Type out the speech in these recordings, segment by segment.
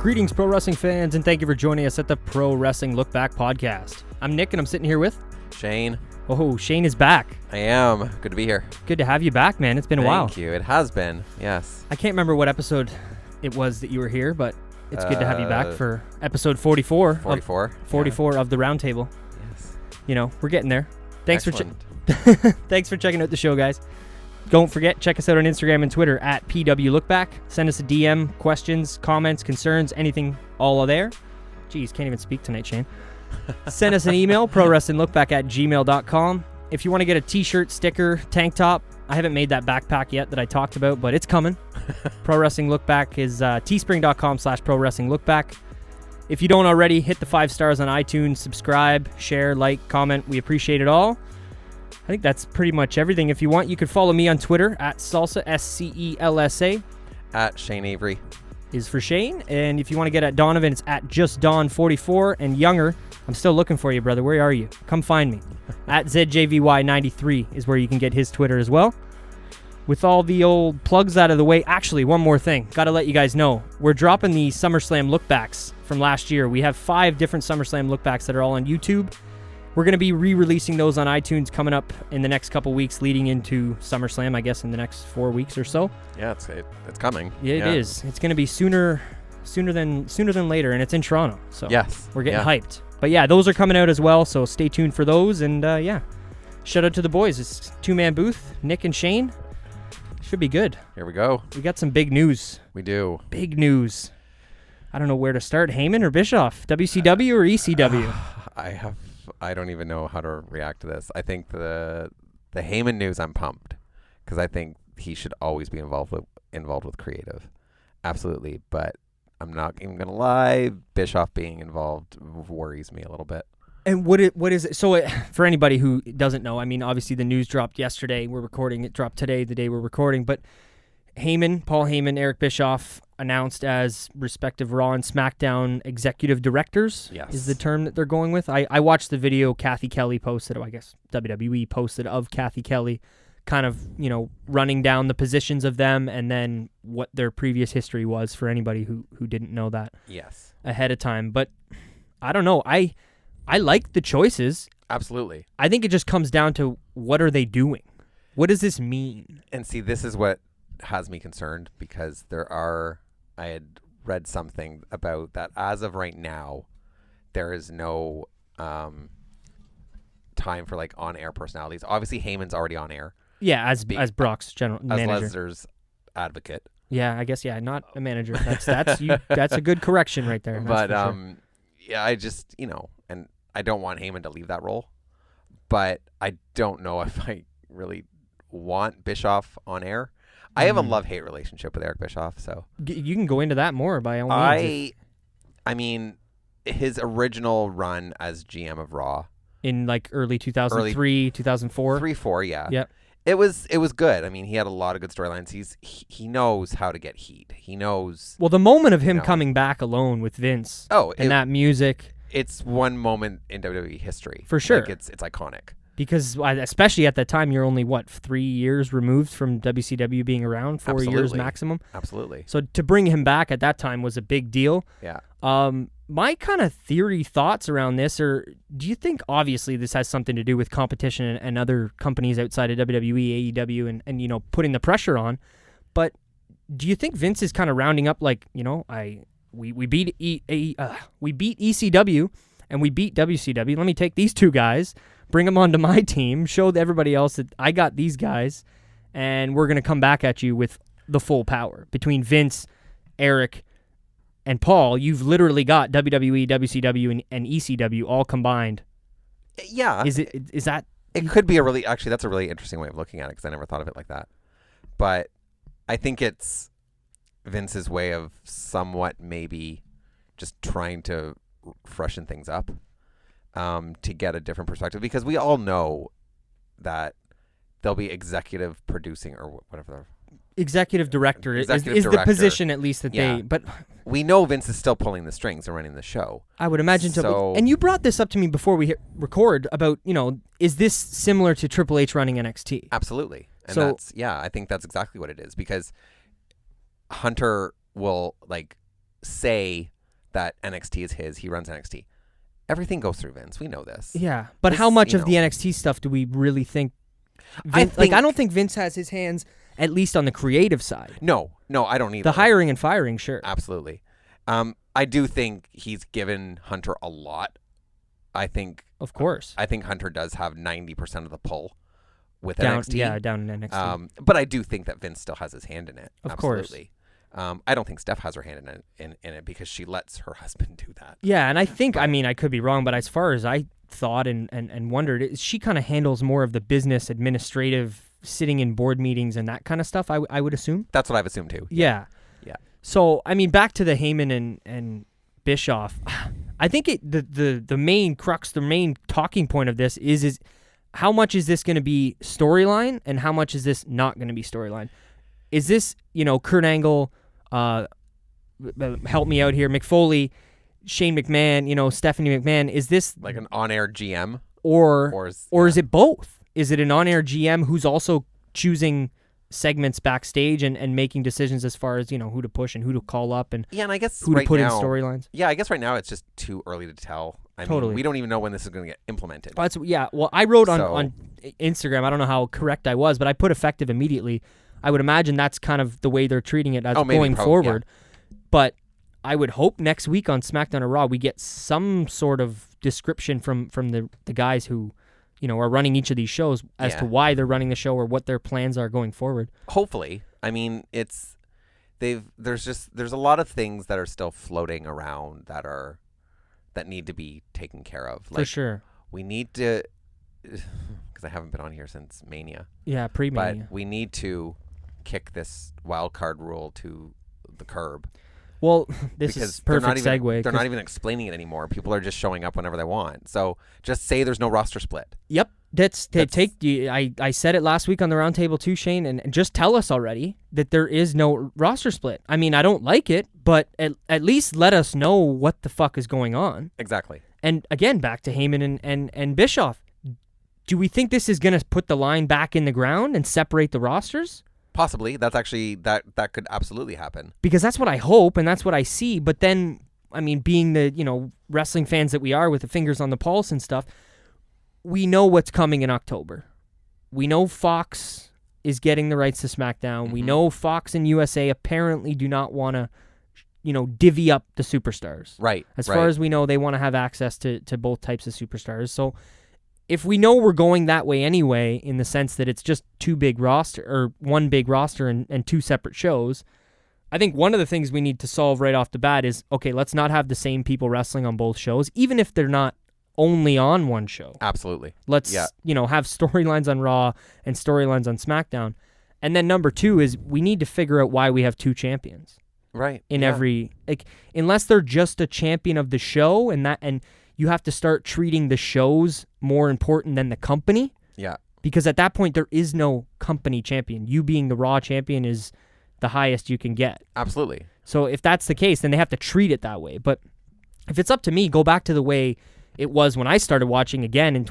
Greetings, pro wrestling fans, and thank you for joining us at the Pro Wrestling LookBack Podcast. I'm Nick, and I'm sitting here with... Shane. Oh, Shane is back. I am. Good to be here. Good to have you back, man. It's been a while. Thank you. It has been, yes. I can't remember what episode it was that you were here, but it's good to have you back for episode 44. 44. Of the Roundtable. Yes. You know, we're getting there. Thanks Excellent. Thanks for checking out the show, guys. Don't forget, check us out on Instagram and Twitter at PWLookBack. Send us a DM, questions, comments, concerns, anything, all there. Jeez, can't even speak tonight, Shane. Send us an email, prowrestlinglookback@gmail.com. If you want to get a t-shirt, sticker, tank top, I haven't made that backpack yet that I talked about, but it's coming. Pro Wrestling LookBack is teespring.com/prowrestlinglookback. If you don't already, hit the 5 stars on iTunes, subscribe, share, like, comment. We appreciate it all. I think that's pretty much everything. If you want, you could follow me on Twitter at Salsa, SCELSA. At Shane Avery. Is for Shane. And if you want to get at Donovan, it's at JustDon44. And Younger, I'm still looking for you, brother. Where are you? Come find me. At ZJVY93 is where you can get his Twitter as well. With all the old plugs out of the way, actually, one more thing. Got to let you guys know. We're dropping the SummerSlam lookbacks from last year. We have 5 different SummerSlam lookbacks that are all on YouTube. We're going to be re-releasing those on iTunes coming up in the next couple weeks leading into SummerSlam, I guess in the next 4 weeks or so. Yeah, it's coming. Yeah, it is. It's going to be sooner than later, and it's in Toronto. So yes. We're getting hyped. But yeah, those are coming out as well, so stay tuned for those. And yeah, shout out to the boys. It's 2-man booth, Nick and Shane. Should be good. Here we go. We got some big news. We do. Big news. I don't know where to start. Heyman or Bischoff? WCW or ECW? I don't even know how to react to this. I think the Heyman news, I'm pumped because I think he should always be involved with creative, absolutely. But I'm not even gonna lie, Bischoff being involved worries me a little bit. And what is it? So for anybody who doesn't know, I mean, obviously the news dropped yesterday. We're recording it. Dropped today, the day we're recording. But Paul Hayman, Eric Bichoff announced as respective Raw and SmackDown executive directors. Yes. Is the term that they're going with. I watched the video Kathy Kelly posted, or I guess WWE posted of Kathy Kelly, kind of, running down the positions of them and then what their previous history was for anybody who didn't know that. Yes. Ahead of time. But I don't know. I like the choices. Absolutely. I think it just comes down to what are they doing? What does this mean? And see, this is what has me concerned because I had read something about that as of right now, there is no time for like on-air personalities. Obviously, Heyman's already on air. Yeah, as Brock's general manager. As Lesnar's advocate. Yeah, I guess, not a manager. That's a good correction right there. But yeah, I just, and I don't want Heyman to leave that role, but I don't know if I really want Bischoff on air. I have a love-hate relationship with Eric Bichoff, so you can go into that more by all means. I mean, his original run as GM of Raw in like early 2003, 2004, 3-4, yeah. Yep. It was good. I mean, he had a lot of good storylines. He knows how to get heat. He knows. Well, the moment of him coming back alone with Vince. And that music. It's one moment in WWE history. For sure. Like it's iconic. Because especially at that time, you're only, 3 years removed from WCW being around, 4 years maximum. Absolutely. So to bring him back at that time was a big deal. Yeah. My kind of thoughts around this are, do you think obviously this has something to do with competition and other companies outside of WWE, AEW, and putting the pressure on, but do you think Vince is kind of rounding up we beat ECW and we beat WCW. Let me take these 2 guys, bring them onto my team, show everybody else that I got these guys, and we're going to come back at you with the full power. Between Vince, Eric, and Paul, you've literally got WWE, WCW, and ECW all combined. Yeah. Is that... It could be that's a really interesting way of looking at it because I never thought of it like that. But I think it's Vince's way of somewhat maybe just trying to freshen things up. To get a different perspective, because we all know that there'll be executive producing or whatever. Executive director is the position at least that they. But we know Vince is still pulling the strings and running the show. I would imagine so. And you brought this up to me before we record about is this similar to Triple H running NXT? Absolutely, and I think that's exactly what it is because Hunter will say that NXT is his. He runs NXT. Everything goes through Vince. We know this. Yeah, but how much of the NXT stuff do we really think? I don't think Vince has his hands, at least on the creative side. No, I don't either. The hiring and firing, sure. Absolutely. I do think he's given Hunter a lot. I think, of course. I think Hunter does have 90% of the pull with NXT. Yeah, down in NXT. But I do think that Vince still has his hand in it. Of Absolutely. I don't think Steph has her hand in it because she lets her husband do that. Yeah, and I think, I could be wrong, but as far as I thought and wondered, she kind of handles more of the business, administrative, sitting in board meetings and that kind of stuff, I would assume. That's what I've assumed too. Yeah. So, back to the Heyman and Bischoff. I think the main crux, the main talking point of this is how much is this going to be storyline and how much is this not going to be storyline? Is this, Kurt Angle, help me out here, McFoley, Shane McMahon, Stephanie McMahon, is this like an on-air GM? Or is it both? Is it an on-air GM who's also choosing segments backstage and making decisions as far as, who to push and who to call up and I guess who to put in storylines? Yeah, I guess right now it's just too early to tell. I mean, we don't even know when this is going to get implemented. Well, I wrote on Instagram, I don't know how correct I was, but I put effective immediately. I would imagine that's kind of the way they're treating it as going forward. Yeah. But I would hope next week on SmackDown or Raw we get some sort of description from the guys who, are running each of these shows as to why they're running the show or what their plans are going forward. Hopefully. I mean, there's a lot of things that are still floating around that need to be taken care of. For sure. We need to, because I haven't been on here since Mania. Yeah, pre-Mania. But we need to kick this wild card rule to the curb. Well, this is perfect segue. They're not even explaining it anymore. People are just showing up whenever they want. So just say there's no roster split. Yep. I said it last week on the roundtable too, Shane, and just tell us already that there is no roster split. I don't like it, but at least let us know what the fuck is going on. Exactly. And again, back to Heyman and Bischoff. Do we think this is going to put the line back in the ground and separate the rosters? Possibly. That's actually, that could absolutely happen. Because that's what I hope and that's what I see. But then, being the, wrestling fans that we are with the fingers on the pulse and stuff, we know what's coming in October. We know Fox is getting the rights to SmackDown. Mm-hmm. We know Fox and USA apparently do not want to, divvy up the superstars. Right. As far as we know, they want to have access to both types of superstars. So if we know we're going that way anyway, in the sense that it's just one big roster and two separate shows, I think one of the things we need to solve right off the bat is, okay, let's not have the same people wrestling on both shows, even if they're not only on one show. Absolutely. Let's, have storylines on Raw and storylines on SmackDown. And then number two is we need to figure out why we have two champions. Right. In every, unless they're just a champion of the show and you have to start treating the shows more important than the company. Yeah. Because at that point, there is no company champion. You being the Raw champion is the highest you can get. Absolutely. So if that's the case, then they have to treat it that way. But if it's up to me, go back to the way it was when I started watching again in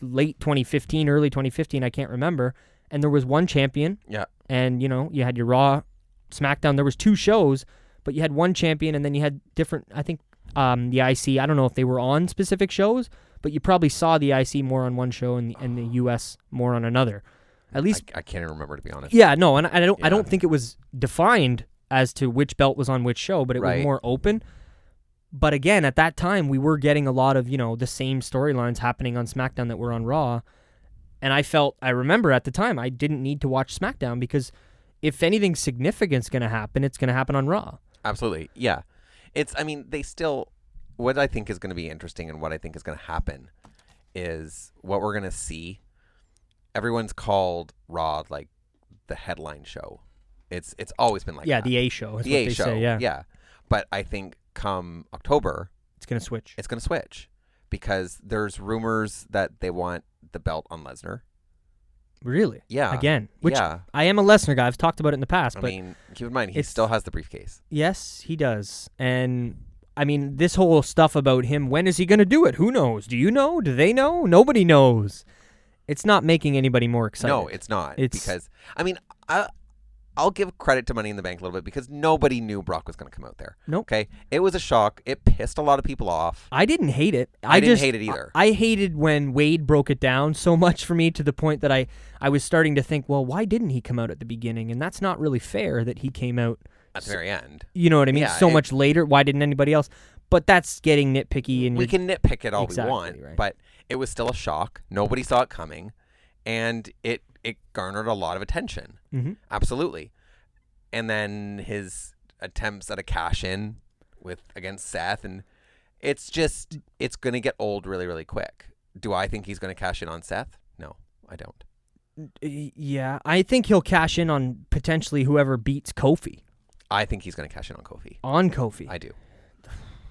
late 2015, early 2015, I can't remember. And there was one champion. Yeah. And, you had your Raw, SmackDown. There was two shows, but you had one champion and then you had different, I think, the IC, I don't know if they were on specific shows, but you probably saw the IC more on one show and the US more on another. At least I can't even remember, to be honest. Yeah, no, and I don't think it was defined as to which belt was on which show, but it was more open. But again, at that time, we were getting a lot of, the same storylines happening on SmackDown that were on Raw. And I remember at the time, I didn't need to watch SmackDown because if anything significant's going to happen, it's going to happen on Raw. Absolutely, yeah. What I think is going to be interesting and what I think is going to happen is what we're going to see. Everyone's called Raw like the headline show. It's always been like that. Yeah, the A show. The A show, say, yeah. But I think come October, it's going to switch. It's going to switch because there's rumors that they want the belt on Lesnar. Really? Yeah. Again, which I am a Lesnar guy. I've talked about it in the past. But keep in mind, he still has the briefcase. Yes, he does. And, this whole stuff about him, when is he going to do it? Who knows? Do you know? Do they know? Nobody knows. It's not making anybody more excited. No, it's not. Because, I'll give credit to Money in the Bank a little bit because nobody knew Brock was going to come out there. Nope. Okay, it was a shock. It pissed a lot of people off. I didn't hate it. I didn't hate it either. I hated when Wade broke it down so much for me to the point that I was starting to think, well, why didn't he come out at the beginning? And that's not really fair that he came out at the very end. You know what I mean? Yeah, much later. Why didn't anybody else? But that's getting nitpicky. And we can nitpick it all exactly, we want, right. But it was still a shock. Nobody saw it coming, and it garnered a lot of attention. Mm-hmm. Absolutely. And then his attempts at a cash-in against Seth, and it's going to get old really, really quick. Do I think he's going to cash in on Seth? No, I don't. Yeah, I think he'll cash in on potentially whoever beats Kofi. I think he's going to cash in on Kofi. On Kofi? I do.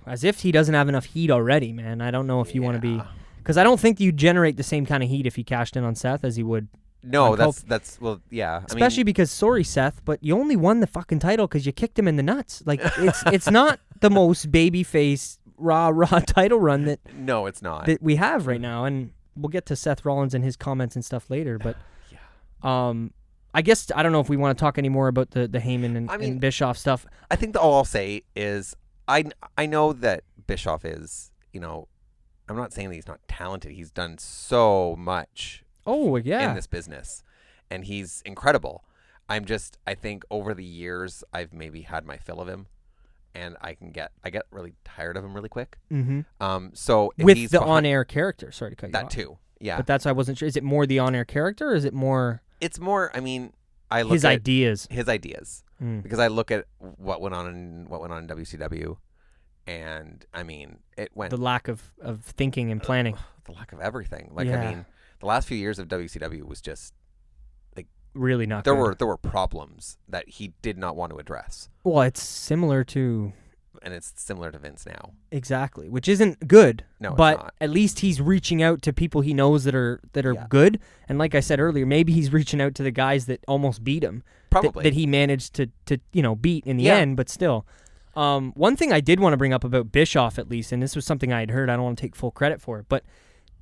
As if he doesn't have enough heat already, man. I don't know if you want to be... Because I don't think you generate the same kind of heat if he cashed in on Seth as he would... No, that's well, yeah. Especially because, sorry, Seth, but you only won the fucking title because you kicked him in the nuts. Like, it's not the most babyface raw title run that... No, it's not. That we have right now, and we'll get to Seth Rollins and his comments and stuff later, but... I guess, I don't know if we want to talk any more about the Heyman and Bischoff stuff. I think all I'll say is, I know that Bischoff is, I'm not saying that he's not talented. He's done so much... Oh, yeah. In this business, and he's incredible. I think over the years I've maybe had my fill of him, and I get really tired of him really quick. Mm-hmm. So with the on-air character, sorry to cut you off. That too, yeah. But that's why I wasn't sure. Is it more the on-air character, or is it more? It's more. I mean, I look his at ideas. His ideas, because I look at what went on in WCW, and I mean, it went the lack of thinking and planning, the lack of everything. Like I mean. The last few years of WCW was just like really not there good. There were problems that he did not want to address. Well, it's similar to Vince now. Exactly, which isn't good. No, but it's not. At least he's reaching out to people he knows that are good. And like I said earlier, maybe he's reaching out to the guys that almost beat him. Probably that he managed to beat in the end, but still. One thing I did want to bring up about Bischoff at least, and this was something I had heard. I don't want to take full credit for it, but.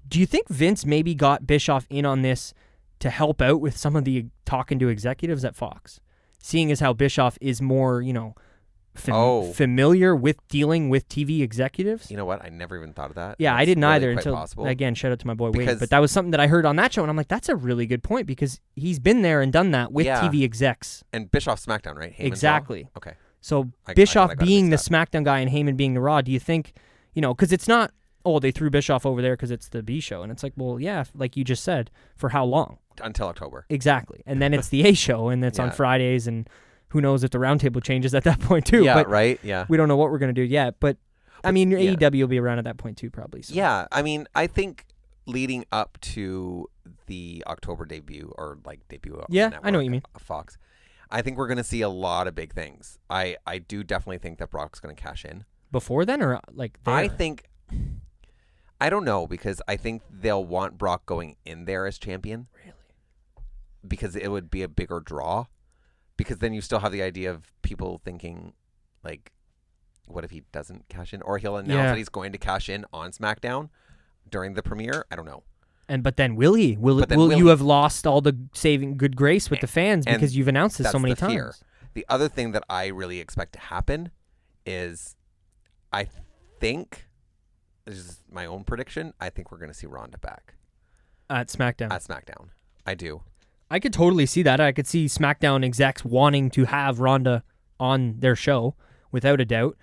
Do you think Vince maybe got Bischoff in on this to help out with some of the talking to executives at Fox? Seeing as how Bischoff is more, familiar with dealing with TV executives? You know what? I never even thought of that. Yeah, I didn't really either until, possible. Again, shout out to my boy Wade. But that was something that I heard on that show, and I'm like, that's a really good point because he's been there and done that with TV execs. And Bischoff SmackDown, right? Heyman's exactly. Raw? Okay. So Bischoff being the SmackDown guy and Heyman being the Raw, do you think, because it's not... Oh, they threw Bischoff over there because it's the B show. And it's like, well, yeah, like you just said, for how long? Until October. Exactly. And then it's the A show, and it's on Fridays, and who knows if the roundtable changes at that point, too. Yeah, but right? Yeah. We don't know what we're going to do yet. But I mean, AEW will be around at that point, too, probably. So. Yeah. I mean, I think leading up to the October debut, or debut of network, I know what you mean. Fox, I think we're going to see a lot of big things. I do definitely think that Brock's going to cash in. Before then, or like there? I think... I don't know, because I think they'll want Brock going in there as champion. Really? Because it would be a bigger draw. Because then you still have the idea of people thinking, like, what if he doesn't cash in? Or he'll announce that he's going to cash in on SmackDown during the premiere. I don't know. But then will he? Will you have lost all the saving good grace with the fans because you've announced this so many times? Fear. The other thing that I really expect to happen is I think... This is my own prediction. I think we're going to see Ronda back. At SmackDown. I do. I could totally see that. I could see SmackDown execs wanting to have Ronda on their show, without a doubt.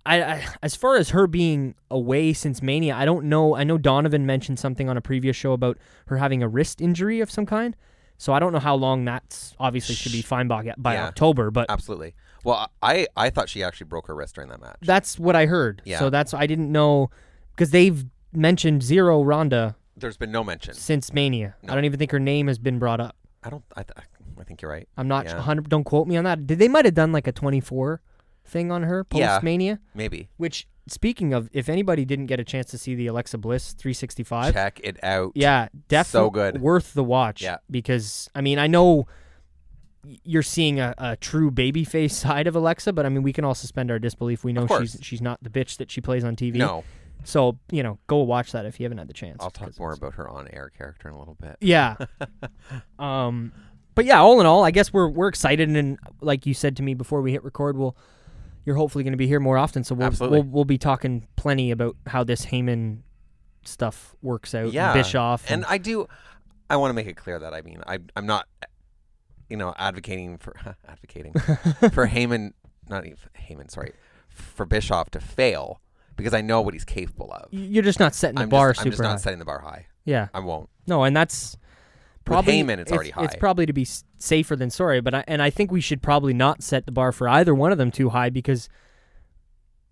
I as far as her being away since Mania, I don't know. I know Donovan mentioned something on a previous show about her having a wrist injury of some kind. So I don't know how long that's obviously should be fine by October. But absolutely. Well, I thought she actually broke her wrist during that match. That's what I heard. Yeah. So I didn't know... Because they've mentioned zero Ronda. There's been no mention. Since Mania. No. I don't even think her name has been brought up. I think you're right. I'm not 100. Don't quote me on that. They might have done like a 24 thing on her post-Mania. Maybe. Which, speaking of, if anybody didn't get a chance to see the Alexa Bliss 365. Check it out. Yeah, definitely. So good. Worth the watch. Yeah. Because, I mean, I know... You're seeing a true babyface side of Alexa, but I mean, we can all suspend our disbelief. We know she's not the bitch that she plays on TV. No. So, go watch that if you haven't had the chance. I'll talk more about her on-air character in a little bit. Yeah. But yeah, all in all, I guess we're excited, and like you said to me before we hit record, you're hopefully going to be here more often, so we'll be talking plenty about how this Heyman stuff works out. Yeah, Bischoff, and I want to make it clear that I'm not, advocating for Heyman, not even Heyman, sorry, for Bischoff to fail, because I know what he's capable of. You're just not setting the bar super high. I'm just not setting the bar high. Yeah, I won't. No, and that's probably with Heyman, it's already high. It's probably to be safer than sorry, but I think we should probably not set the bar for either one of them too high, because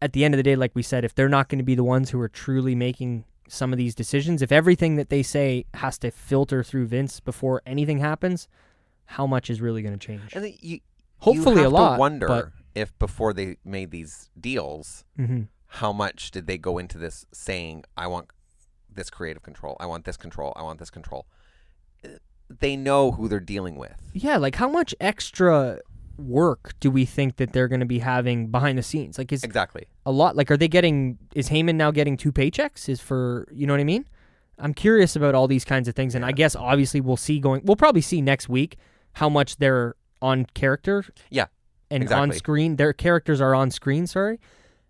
at the end of the day, like we said, if they're not going to be the ones who are truly making some of these decisions, if everything that they say has to filter through Vince before anything happens, how much is really going to change? And hopefully you a lot. To wonder if before they made these deals, how much did they go into this saying, I want this creative control, I want this control, I want this control. They know who they're dealing with. Yeah, like how much extra work do we think that they're going to be having behind the scenes? Like, exactly a lot. Like, is Heyman now getting 2 paychecks? You know what I mean? I'm curious about all these kinds of things, and I guess obviously we'll probably see next week how much they're on character. Yeah, and exactly. On screen, their characters are on screen. Sorry,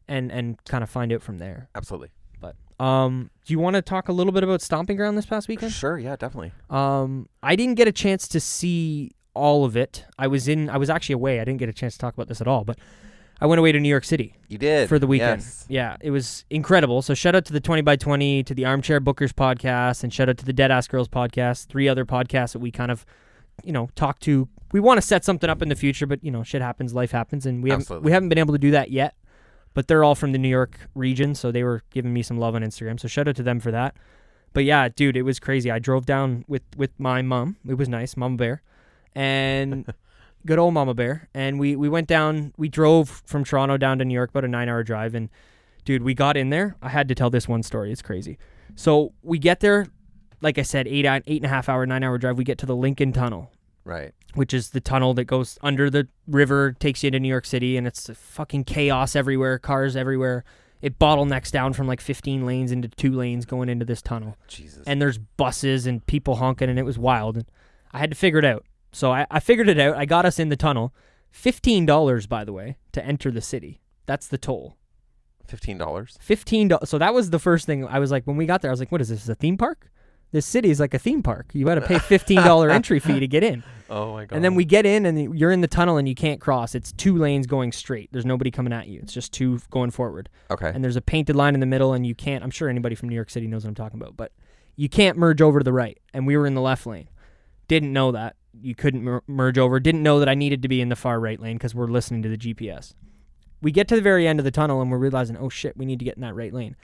and kind of find out from there. Absolutely. But do you want to talk a little bit about Stomping Ground this past weekend? Sure. Yeah, definitely. I didn't get a chance to see all of it. I was actually away. I didn't get a chance to talk about this at all, but I went away to New York City. You did? For the weekend. Yes. Yeah, it was incredible. So shout out to the 20x20, to the Armchair Bookers podcast, and shout out to the Deadass Girls podcast, 3 other podcasts that we kind of, talk to. We want to set something up in the future, but, shit happens, life happens, and we haven't been able to do that yet. But they're all from the New York region, so they were giving me some love on Instagram. So shout out to them for that. But yeah, dude, it was crazy. I drove down with my mom. It was nice, Mama Bear. And good old Mama Bear. And we went down. We drove from Toronto down to New York, about a 9-hour drive. And dude, we got in there. I had to tell this one story. It's crazy. So we get there, like I said, 8.5 hour, 9-hour drive. We get to the Lincoln Tunnel. Right. Which is the tunnel that goes under the river, takes you into New York City, and it's fucking chaos everywhere, cars everywhere. It bottlenecks down from like 15 lanes into 2 lanes going into this tunnel. Jesus. And there's buses and people honking, and it was wild. And I had to figure it out. So I figured it out. I got us in the tunnel. $15, by the way, to enter the city. That's the toll. $15? $15. So that was the first thing. I was like, when we got there, I was like, what is this, a theme park? This city is like a theme park. You got to pay $15 entry fee to get in. Oh, my God. And then we get in, and you're in the tunnel, and you can't cross. It's 2 lanes going straight. There's nobody coming at you. It's just 2 going forward. Okay. And there's a painted line in the middle, and you can't. I'm sure anybody from New York City knows what I'm talking about. But you can't merge over to the right. And we were in the left lane. Didn't know that. You couldn't merge over. Didn't know that I needed to be in the far right lane because we're listening to the GPS. We get to the very end of the tunnel, and we're realizing, oh, shit, we need to get in that right lane.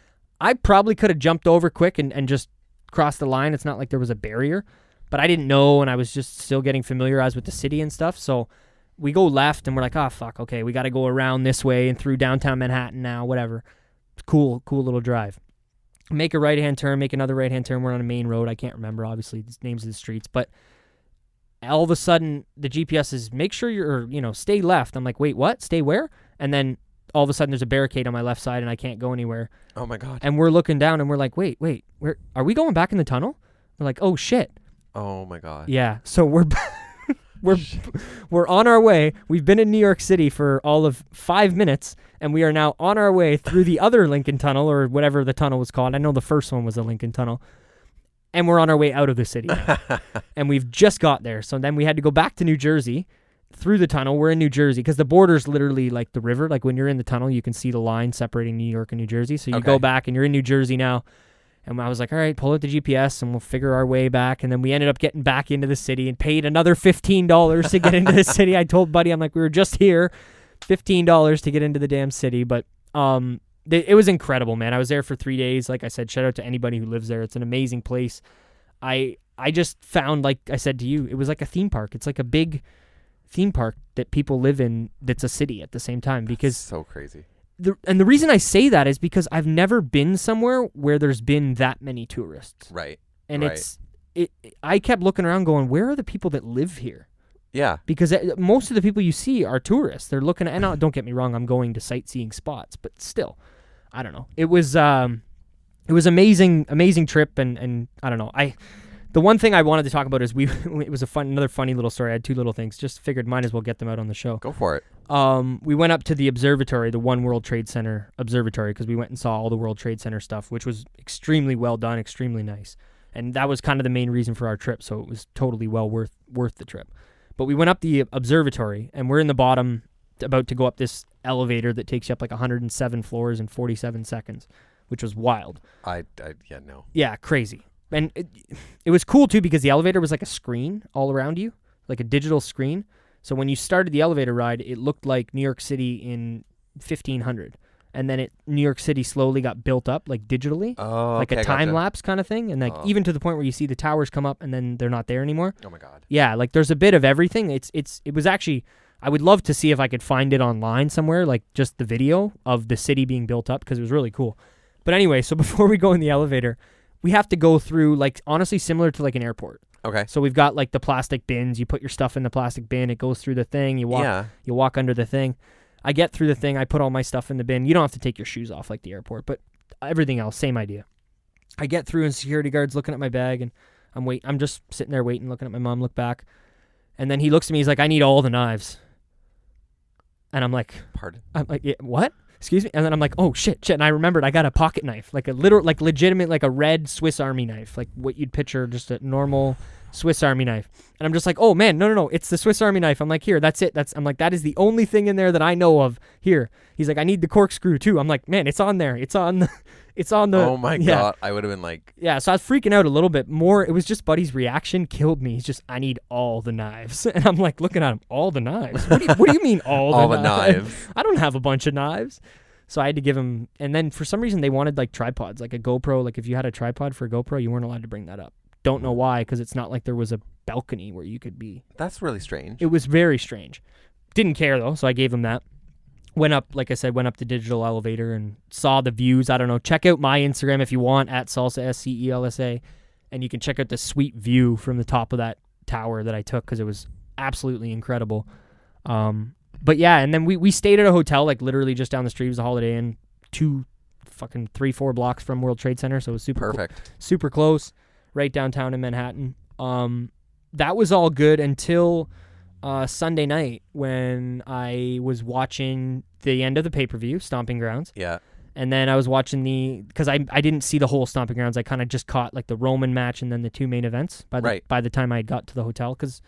I probably could have jumped over quick and just crossed the line. It's not like there was a barrier, but I didn't know, and I was just still getting familiarized with the city and stuff. So we go left, and we're like, oh, fuck, okay, we got to go around this way and through downtown Manhattan now, whatever. Cool little drive. Make a right-hand turn, make another right-hand turn. We're on a main road. I can't remember, obviously, the names of the streets, but all of a sudden, the GPS says, make sure you're, stay left. I'm like, wait, what? Stay where? And then all of a sudden, there's a barricade on my left side, and I can't go anywhere. Oh, my God. And we're looking down, and we're like, wait, where are we going back in the tunnel? We're like, oh, shit. Oh, my God. Yeah, so we're on our way. We've been in New York City for all of 5 minutes, and we are now on our way through the other Lincoln Tunnel, or whatever the tunnel was called. I know the first one was the Lincoln Tunnel. And we're on our way out of the city now. And we've just got there. So then we had to go back to New Jersey through the tunnel. We're in New Jersey because the border's literally like the river. Like when you're in the tunnel, you can see the line separating New York and New Jersey. So you go back and you're in New Jersey now. And I was like, all right, pull out the GPS and we'll figure our way back. And then we ended up getting back into the city and paid another $15 to get into the city. I told Buddy, I'm like, we were just here, $15 to get into the damn city. But it was incredible, man. I was there for 3 days. Like I said, shout out to anybody who lives there. It's an amazing place. I just found, like I said to you, it was like a theme park. It's like a big theme park that people live in that's a city at the same time. Because that's so crazy. The reason I say that is because I've never been somewhere where there's been that many tourists. Right. And I kept looking around going, where are the people that live here? Yeah. Because most of the people you see are tourists. They're looking at, and don't get me wrong, I'm going to sightseeing spots, but still, I don't know. It was amazing trip, and I don't know. The one thing I wanted to talk about is it was another funny little story. I had two little things. Just figured might as well get them out on the show. Go for it. We went up to the observatory, the One World Trade Center observatory, because we went and saw all the World Trade Center stuff, which was extremely well done, extremely nice. And that was kind of the main reason for our trip, so it was totally well worth the trip. But we went up the observatory, and we're in the bottom, about to go up this elevator that takes you up like 107 floors in 47 seconds, which was wild. No. Yeah, crazy. And it was cool, too, because the elevator was like a screen all around you, like a digital screen. So when you started the elevator ride, it looked like New York City in 1500. And then New York City slowly got built up, like digitally, like a time-lapse kind of thing. And like even to the point where you see the towers come up and then they're not there anymore. Oh, my God. Yeah, like there's a bit of everything. It was actually, I would love to see if I could find it online somewhere, like just the video of the city being built up, because it was really cool. But anyway, so before we go in the elevator, we have to go through, like, honestly similar to like an airport. Okay. So we've got like the plastic bins. You put your stuff in the plastic bin. It goes through the thing. You walk under the thing. I get through the thing. I put all my stuff in the bin. You don't have to take your shoes off like the airport, but everything else, same idea. I get through and security guard's looking at my bag, and I'm just sitting there waiting, looking at my mom look back. And then he looks at me. He's like, "I need all the knives." And I'm like, "Pardon?" I'm like, "Yeah, what? Excuse me?" And then I'm like, "Oh shit." And I remembered I got a pocket knife, like a legitimate, like a red Swiss Army knife, like what you'd picture, just a normal Swiss Army knife. And I'm just like, "Oh man, no, it's the Swiss Army knife." I'm like, "Here, that's it. I'm like, that is the only thing in there that I know of. Here." He's like, "I need the corkscrew too." I'm like, "Man, it's on there. It's on the." Oh my God. I would have been like. Yeah, so I was freaking out a little bit more. It was just Buddy's reaction killed me. He's just, "I need all the knives." And I'm like looking at him, "All the knives? What do you mean all the knives? I don't have a bunch of knives." So I had to give him, and then for some reason they wanted like tripods, like a GoPro. Like if you had a tripod for a GoPro, you weren't allowed to bring that up. Don't know why, because it's not like there was a balcony where you could be. That's really strange. It was very strange. Didn't care though, so I gave him that. Went up, like I said, the digital elevator and saw the views. I don't know. Check out my Instagram if you want, at Salsa, SCELSA, and you can check out the sweet view from the top of that tower that I took, because it was absolutely incredible. But yeah, and then we stayed at a hotel, like literally just down the street. It was a Holiday Inn, 3-4 blocks from World Trade Center, so it was super perfect, super close, right downtown in Manhattan. That was all good until Sunday night when I was watching the end of the pay-per-view, Stomping Grounds. Yeah. And then I was watching because I didn't see the whole Stomping Grounds. I kind of just caught like the Roman match and then the two main events by the time I got to the hotel, because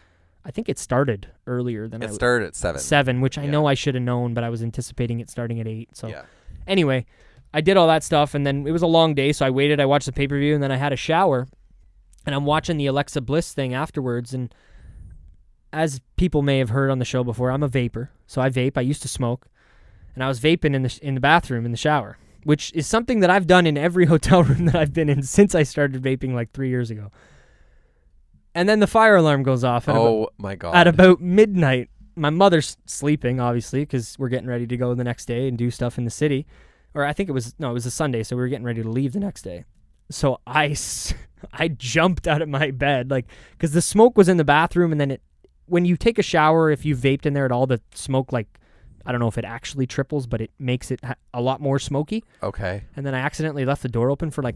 I think it started earlier than it started at 7, which I know I should have known, but I was anticipating it starting at 8. So yeah. Anyway, I did all that stuff, and then it was a long day, so I waited. I watched the pay-per-view, and then I had a shower, and I'm watching the Alexa Bliss thing afterwards. And as people may have heard on the show before, I'm a vapor, so I vape. I used to smoke, and I was vaping in the bathroom in the shower, which is something that I've done in every hotel room that I've been in since I started vaping like 3 years ago. And then the fire alarm goes off. My God. At about midnight. My mother's sleeping, obviously, because we're getting ready to go the next day and do stuff in the city. Or I think it was a Sunday, so we were getting ready to leave the next day. So I jumped out of my bed, like, because the smoke was in the bathroom, and then when you take a shower, if you vaped in there at all, the smoke, like, I don't know if it actually triples, but it makes it a lot more smoky. Okay. And then I accidentally left the door open for like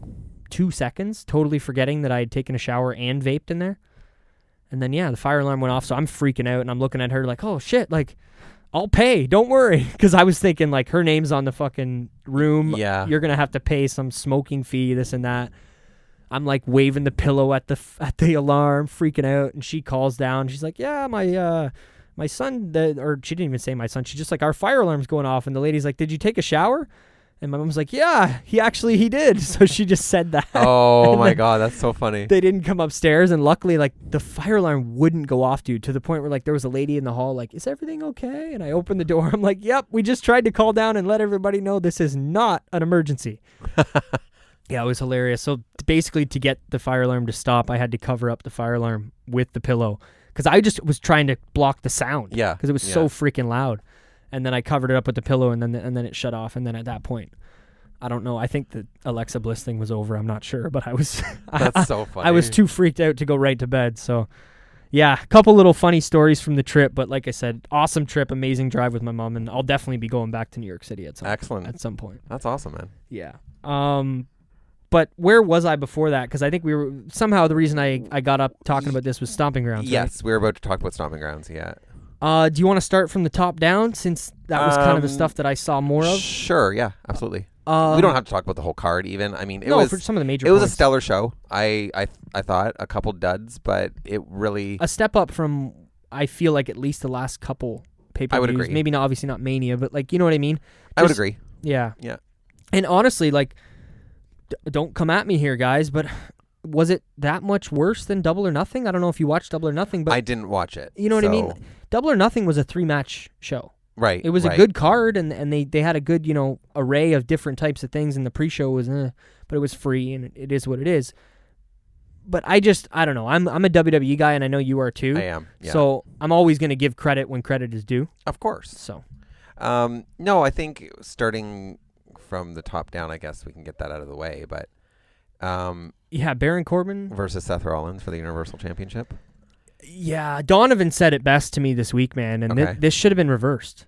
2 seconds, totally forgetting that I had taken a shower and vaped in there. And then, the fire alarm went off, so I'm freaking out, and I'm looking at her like, "Oh, shit, like, I'll pay, don't worry." Because I was thinking, like, her name's on the fucking room. Yeah. You're going to have to pay some smoking fee, this and that. I'm, like, waving the pillow at the alarm, freaking out, and she calls down. She's like, "Yeah, my son," or she didn't even say my son. She's just like, "Our fire alarm's going off." And the lady's like, "Did you take a shower?" And my mom's like, "Yeah, he did." So she just said that. Oh my God, that's so funny. They didn't come upstairs, and luckily, like, the fire alarm wouldn't go off, dude, to the point where, like, there was a lady in the hall, like, "Is everything okay?" And I opened the door. I'm like, "Yep, we just tried to call down and let everybody know this is not an emergency." Yeah, it was hilarious. So basically, to get the fire alarm to stop, I had to cover up the fire alarm with the pillow, because I just was trying to block the sound. Yeah. Because it was so freaking loud. And then I covered it up with the pillow, and then it shut off. And then at that point, I don't know. I think the Alexa Bliss thing was over. I'm not sure, but I was. That's so funny. I was too freaked out to go right to bed. So, yeah, a couple little funny stories from the trip. But like I said, awesome trip, amazing drive with my mom, and I'll definitely be going back to New York City at some point. That's awesome, man. Yeah. But where was I before that? Because I think we were somehow the reason I got up talking about this was Stomping Grounds. Yes, right? we were about to talk about Stomping Grounds. Yeah. Do you want to start from the top down since that was kind of the stuff that I saw more of? Sure. Yeah. Absolutely. We don't have to talk about the whole card even. I mean, for some of the major. It points. was a stellar show. I thought a couple duds, but it really a step up from I feel like at least the last couple pay-per-views. I would agree. Maybe not obviously not Mania, but like you know what I mean. I would agree. Yeah. Yeah. And honestly, like, don't come at me here, guys, but was it that much worse than Double or Nothing? I don't know if you watched Double or Nothing, but I didn't watch it. You know what I mean? Double or Nothing was a 3-match show. Right. It was a good card, and they had a good, array of different types of things, and the pre-show was, but it was free, and it is what it is. But I don't know. I'm a WWE guy, and I know you are too. I am. Yeah. So I'm always going to give credit when credit is due. Of course. So. No, I think starting from the top down, I guess we can get that out of the way. But yeah, Baron Corbin versus Seth Rollins for the Universal Championship. Yeah, Donovan said it best to me this week, man, and Okay. this should have been reversed.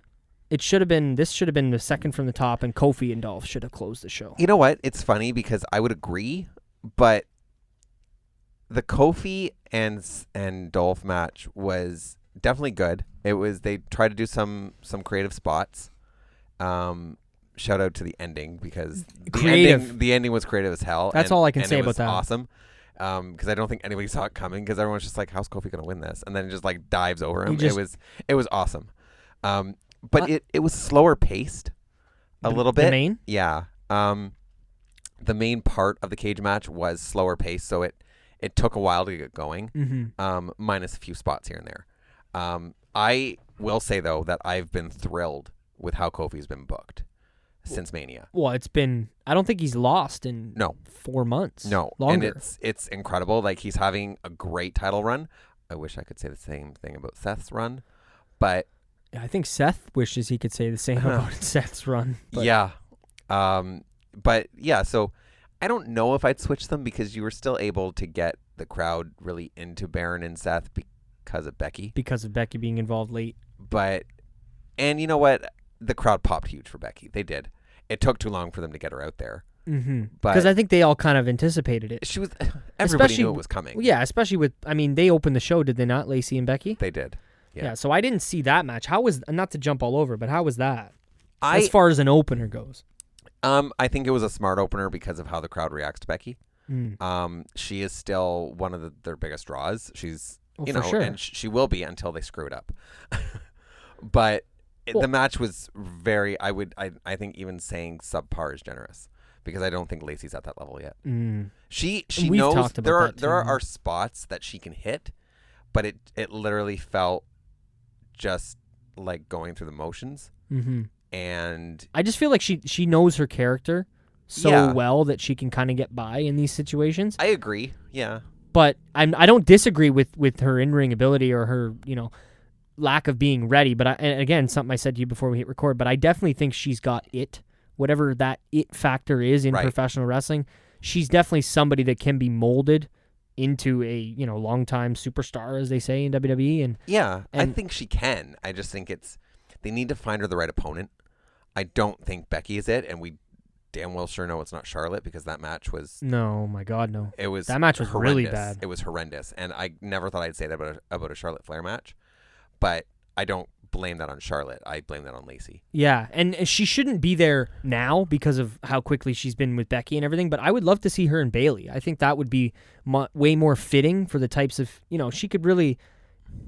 This should have been the second from the top, and Kofi and Dolph should have closed the show. You know what? It's funny because I would agree, but the Kofi and Dolph match was definitely good. It was they tried to do some creative spots. Shout out to the ending because the ending was creative as hell. That's all I can say about that. Awesome. Because I don't think anybody saw it coming because everyone's just like, how's Kofi going to win this? And then just like dives over him. It was awesome. But it was slower paced a little bit. The main? Yeah. The main part of the cage match was slower paced, so it took a while to get going, minus a few spots here and there. I will say, though, that I've been thrilled with how Kofi's been booked since Mania. Well, I don't think he's lost in 4 months. No. Longer. And it's incredible. Like, he's having a great title run. I wish I could say the same thing about Seth's run, but I think Seth wishes he could say the same about Seth's run. But. Yeah. But, yeah, so I don't know if I'd switch them because you were still able to get the crowd really into Baron and Seth because of Becky. Because of Becky being involved late. And you know what? The crowd popped huge for Becky. They did. It took too long for them to get her out there. Because I think they all kind of anticipated it. Everybody knew it was coming. Yeah, especially with, they opened the show, did they not, Lacey and Becky? They did. Yeah, so I didn't see that match. How was, not to jump all over, but how was that? As far as an opener goes. I think it was a smart opener because of how the crowd reacts to Becky. She is still one of their biggest draws. She's, sure. and she will be until they screw it up. But the match was very, I think even saying subpar is generous because I don't think Lacey's at that level yet. She knows there are spots that she can hit, but it literally felt just like going through the motions. And I just feel like she knows her character so well that she can kind of get by in these situations. I agree. Yeah. But I don't disagree with her in-ring ability or her, lack of being ready. But and again, something I said to you before we hit record, but I definitely think she's got it. Whatever that it factor is in professional wrestling, she's definitely somebody that can be molded into a, long-time superstar, as they say in WWE. And I think she can. I just think they need to find her the right opponent. I don't think Becky is it, and we damn well sure know it's not Charlotte because that match was... No, my God, no. That match was horrendous. Really bad. It was horrendous, and I never thought I'd say that about a Charlotte Flair match, but I don't blame that on Charlotte. I blame that on Lacey. Yeah, and she shouldn't be there now because of how quickly she's been with Becky and everything, but I would love to see her and Bayley. I think that would be way more fitting for the types of... she could really...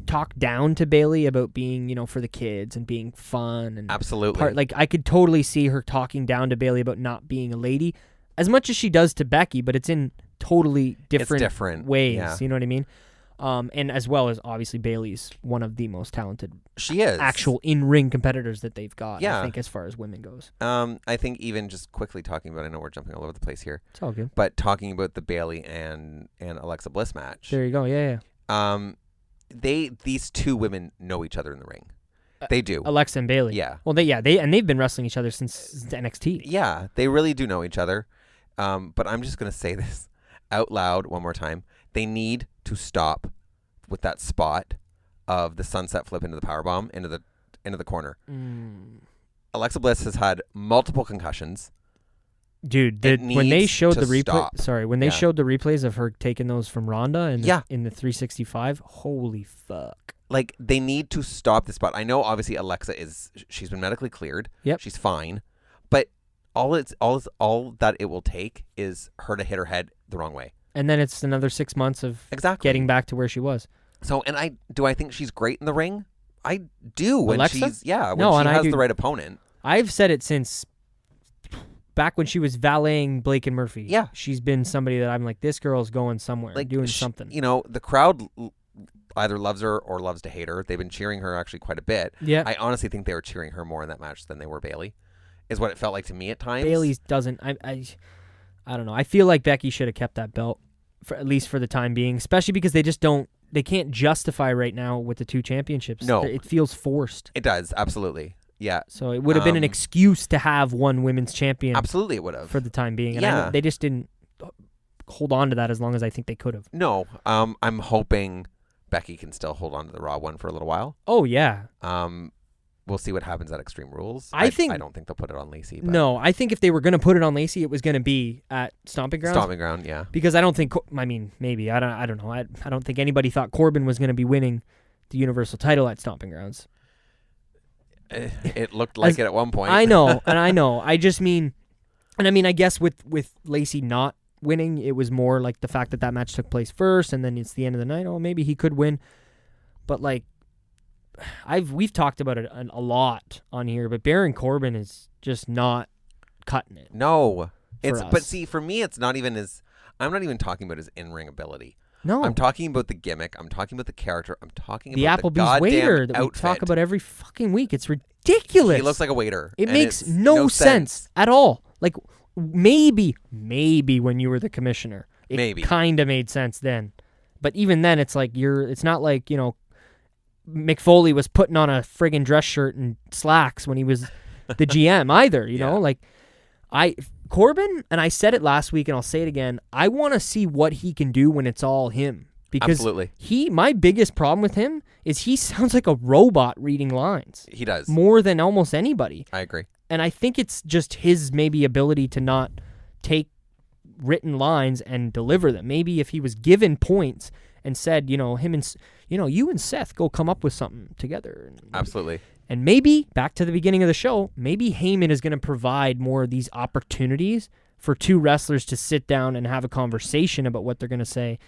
talk down to Bayley about being, for the kids and being fun and absolutely. I could totally see her talking down to Bayley about not being a lady as much as she does to Becky, but it's in totally different ways. Yeah. You know what I mean? And as well as obviously Bayley's one of the most talented actual in-ring competitors that they've got. I think as far as women goes. I think even just quickly talking about, I know we're jumping all over the place here. It's all good. But talking about the Bayley and Alexa Bliss match. There you go. Yeah. These two women know each other in the ring. They do. Alexa and Bayley. Yeah. Well, they've been wrestling each other since NXT. Yeah, they really do know each other. But I'm just going to say this out loud one more time. They need to stop with that spot of the sunset flip into the powerbomb into the corner. Alexa Bliss has had multiple concussions. Dude, when they showed the replay, when they showed the replays of her taking those from Ronda and in the 365, holy fuck. Like, they need to stop this spot. I know, obviously, Alexa she's been medically cleared. Yep. She's fine. But all that it will take is her to hit her head the wrong way. And then it's another 6 months of getting back to where she was. So, and I think she's great in the ring? I do. When Alexa? when she has the right opponent. I've said it since back when she was valeting Blake and Murphy. Yeah. She's been somebody that I'm like, this girl's going somewhere, like, doing something. You know, the crowd either loves her or loves to hate her. They've been cheering her actually quite a bit. Yeah. I honestly think they were cheering her more in that match than they were Bayley, is what it felt like to me at times. Bayley's doesn't. I don't know. I feel like Becky should have kept that belt, at least for the time being, especially because they just don't. They can't justify right now with the 2 championships. No. It feels forced. It does, absolutely. Yeah. So it would have been an excuse to have one women's champion. Absolutely, it would have. For the time being. And they just didn't hold on to that as long as I think they could have. No. I'm hoping Becky can still hold on to the Raw one for a little while. Oh, yeah. We'll see what happens at Extreme Rules. I don't think they'll put it on Lacey. But no, I think if they were going to put it on Lacey, it was going to be at Stomping Grounds. Stomping Ground, yeah. Because I don't think, maybe, I don't know. I don't think anybody thought Corbin was going to be winning the Universal title at Stomping Grounds. It looked like it at one point. I know, and I know. I just mean, and I mean, I guess with Lacey not winning, it was more like the fact that match took place first, and then it's the end of the night. Oh, maybe he could win. But like, we've talked about it a lot on here, but Baron Corbin is just not cutting it. No, but see, for me, it's not even I'm not even talking about his in-ring ability. No, I'm talking about the gimmick. I'm talking about the character. I'm talking the about Applebee's waiter that outfit. we talk about every fucking week. It's ridiculous. He looks like a waiter. It makes no sense at all. Like maybe when you were the commissioner, it kind of made sense then. But even then, it's like it's not like, you know, McFoley was putting on a friggin' dress shirt and slacks when he was the GM either, you know? Like, Corbin, and I said it last week and I'll say it again, I want to see what he can do when it's all him. Because absolutely. My biggest problem with him is he sounds like a robot reading lines. He does. More than almost anybody. I agree. And I think it's just his maybe ability to not take written lines and deliver them. Maybe if he was given points and said, you know, you and Seth go come up with something together. Absolutely. And maybe, back to the beginning of the show, maybe Heyman is going to provide more of these opportunities for 2 wrestlers to sit down and have a conversation about what they're going to say.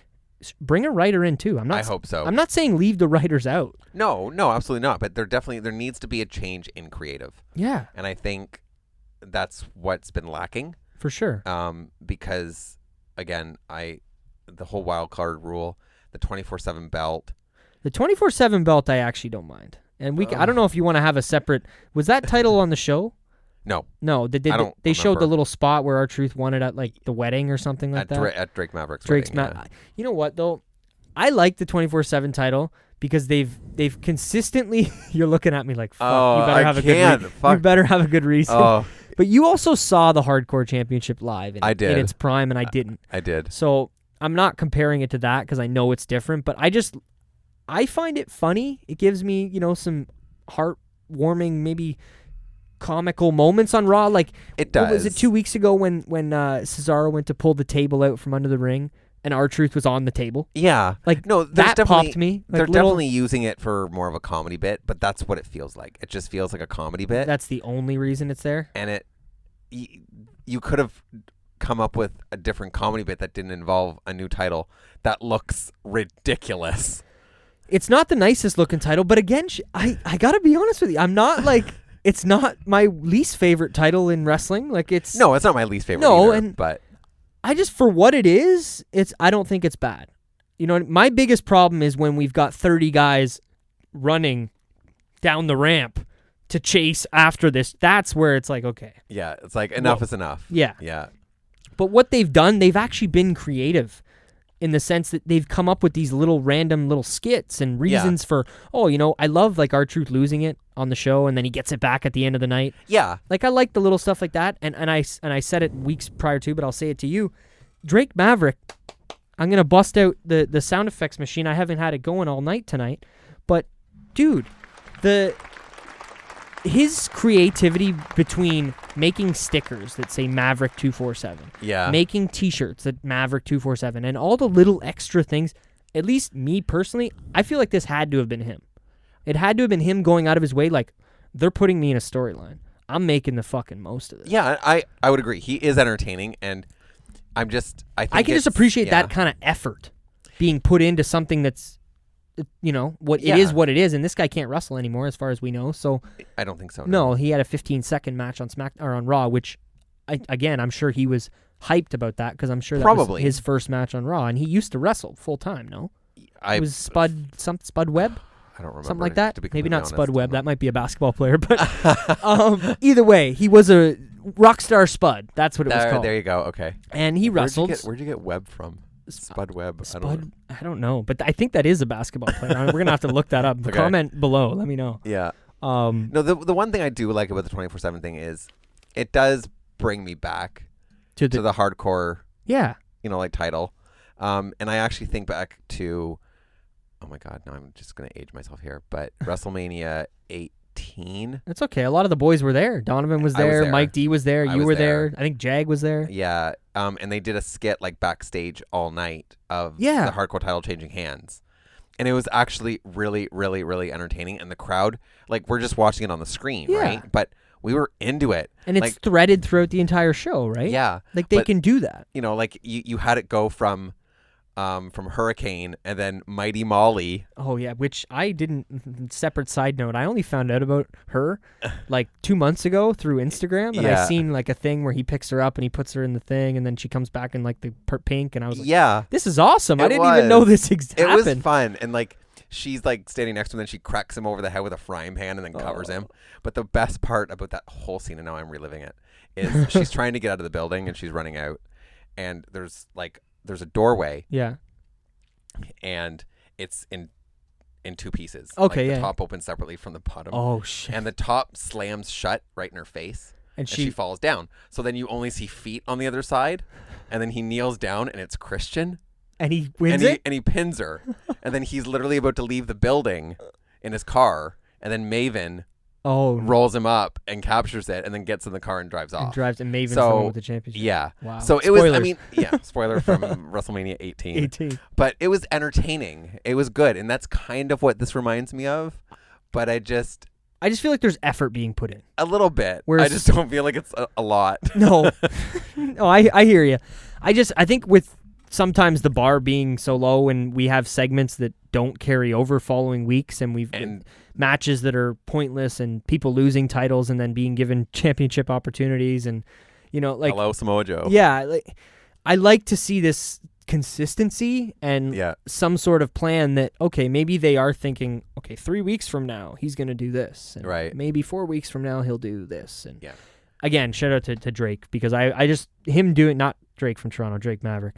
Bring a writer in, too. I hope so. I'm not saying leave the writers out. No, absolutely not. But there needs to be a change in creative. Yeah. And I think that's what's been lacking. For sure. Because, again, the whole wild card rule, the 24/7 belt. The 24/7 belt, I actually don't mind. And I don't know if you want to have a separate. Was that title on the show? No. They showed the little spot where R-Truth won it at like the wedding or something like that. At Drake Maverick's wedding. You know what though? I like the 24/7 title because they've consistently. You're looking at me like, fuck. You better have a good reason. You better have a good reason. Oh. But you also saw the Hardcore Championship live. I did. In its prime, and I didn't. I did. So I'm not comparing it to that because I know it's different. But I find it funny. It gives me, you know, some heartwarming, maybe comical moments on Raw. Like, it does. What was it 2 weeks ago when Cesaro went to pull the table out from under the ring and R-Truth was on the table? Yeah. Like, no, that popped me. Like, they're definitely using it for more of a comedy bit, but that's what it feels like. It just feels like a comedy bit. That's the only reason it's there. And you could have come up with a different comedy bit that didn't involve a new title that looks ridiculous. It's not the nicest looking title, but again, I gotta be honest with you. I'm not like, it's not my least favorite title in wrestling. Like it's not my least favorite. Either, but I just, for what it is, I don't think it's bad. You know, my biggest problem is when we've got 30 guys running down the ramp to chase after this. That's where it's like, okay. Yeah, it's like enough is enough. Yeah. Yeah. But what they've done, they've actually been creative in the sense that they've come up with these random little skits and reasons for, you know, I love like R-Truth losing it on the show and then he gets it back at the end of the night. Yeah. Like I like the little stuff like that. And I said it weeks prior to, but I'll say it to you. Drake Maverick, I'm going to bust out the sound effects machine. I haven't had it going all night tonight. But, dude, his creativity between making stickers that say Maverick 247, making T-shirts that Maverick 247, and all the little extra things. At least me personally, I feel like this had to have been him. It had to have been him going out of his way, like, they're putting me in a storyline. I'm making the fucking most of this. Yeah, I would agree. He is entertaining, and I can just appreciate that kind of effort being put into something that's, you know, it is what it is, and this guy can't wrestle anymore as far as we know. So I don't think so. No, he had a 15-second match on on Raw, which I'm sure he was hyped about that because I'm sure that was his first match on Raw, and he used to wrestle full time. No, it was Spud Webb. I don't remember something like that. Maybe not honest, Spud Webb. That might be a basketball player, but either way, he was a rockstar Spud. That's what it was called. There you go. Okay. And he wrestled. Where'd you get Webb from? Spud Webb. I don't know, but I think that is a basketball player. We're gonna have to look that up. Okay. Comment below. Let me know. Yeah. No, the one thing I do like about the 24/7 thing is it does bring me back to the hardcore. Yeah. You know, like title, and I actually think back to, oh my God, now I'm just gonna age myself here, but WrestleMania 18. It's okay. A lot of the boys were there. Donovan was there. Mike D was there. You were there. I think Jag was there. Yeah. And they did a skit like backstage all night of the hardcore title changing hands. And it was actually really, really, really entertaining. And the crowd, like, we're just watching it on the screen, right? But we were into it. And it's threaded throughout the entire show, right? Yeah. Like, they can do that. You know, like, you had it go from Hurricane and then Mighty Molly. Oh, yeah, which I didn't, separate side note, I only found out about her like 2 months ago through Instagram, and I seen like a thing where he picks her up and he puts her in the thing, and then she comes back in like the pink, and I was like, this is awesome. I didn't even know this happened. It was fun, and like she's like standing next to him, and then she cracks him over the head with a frying pan and then covers him. But the best part about that whole scene, and now I'm reliving it, is she's trying to get out of the building, and she's running out, and there's a doorway. Yeah. And it's in two pieces. Okay, the top opens separately from the bottom. Oh, shit. And the top slams shut right in her face. And she falls down. So then you only see feet on the other side. And then he kneels down, and it's Christian. And he wins it? And he pins her. And then he's literally about to leave the building in his car. And then Maven rolls him up and captures it, and then gets in the car and drives off. And Maven's the one with the championship. Yeah. Wow. So it was, spoiler from WrestleMania 18. 18. But it was entertaining. It was good. And that's kind of what this reminds me of. But I just feel like there's effort being put in. A little bit. I just don't feel like it's a lot. No. No, I hear you. I think with sometimes the bar being so low, and we have segments that don't carry over following weeks, and matches that are pointless, and people losing titles and then being given championship opportunities, and you know, like, hello Samoa Joe. Yeah, like, I like to see this consistency and some sort of plan that, okay, maybe they are thinking, okay, 3 weeks from now he's going to do this, and right, maybe 4 weeks from now he'll do this, and again, shout out to Drake, because I just him doing, not Drake from Toronto, Drake Maverick.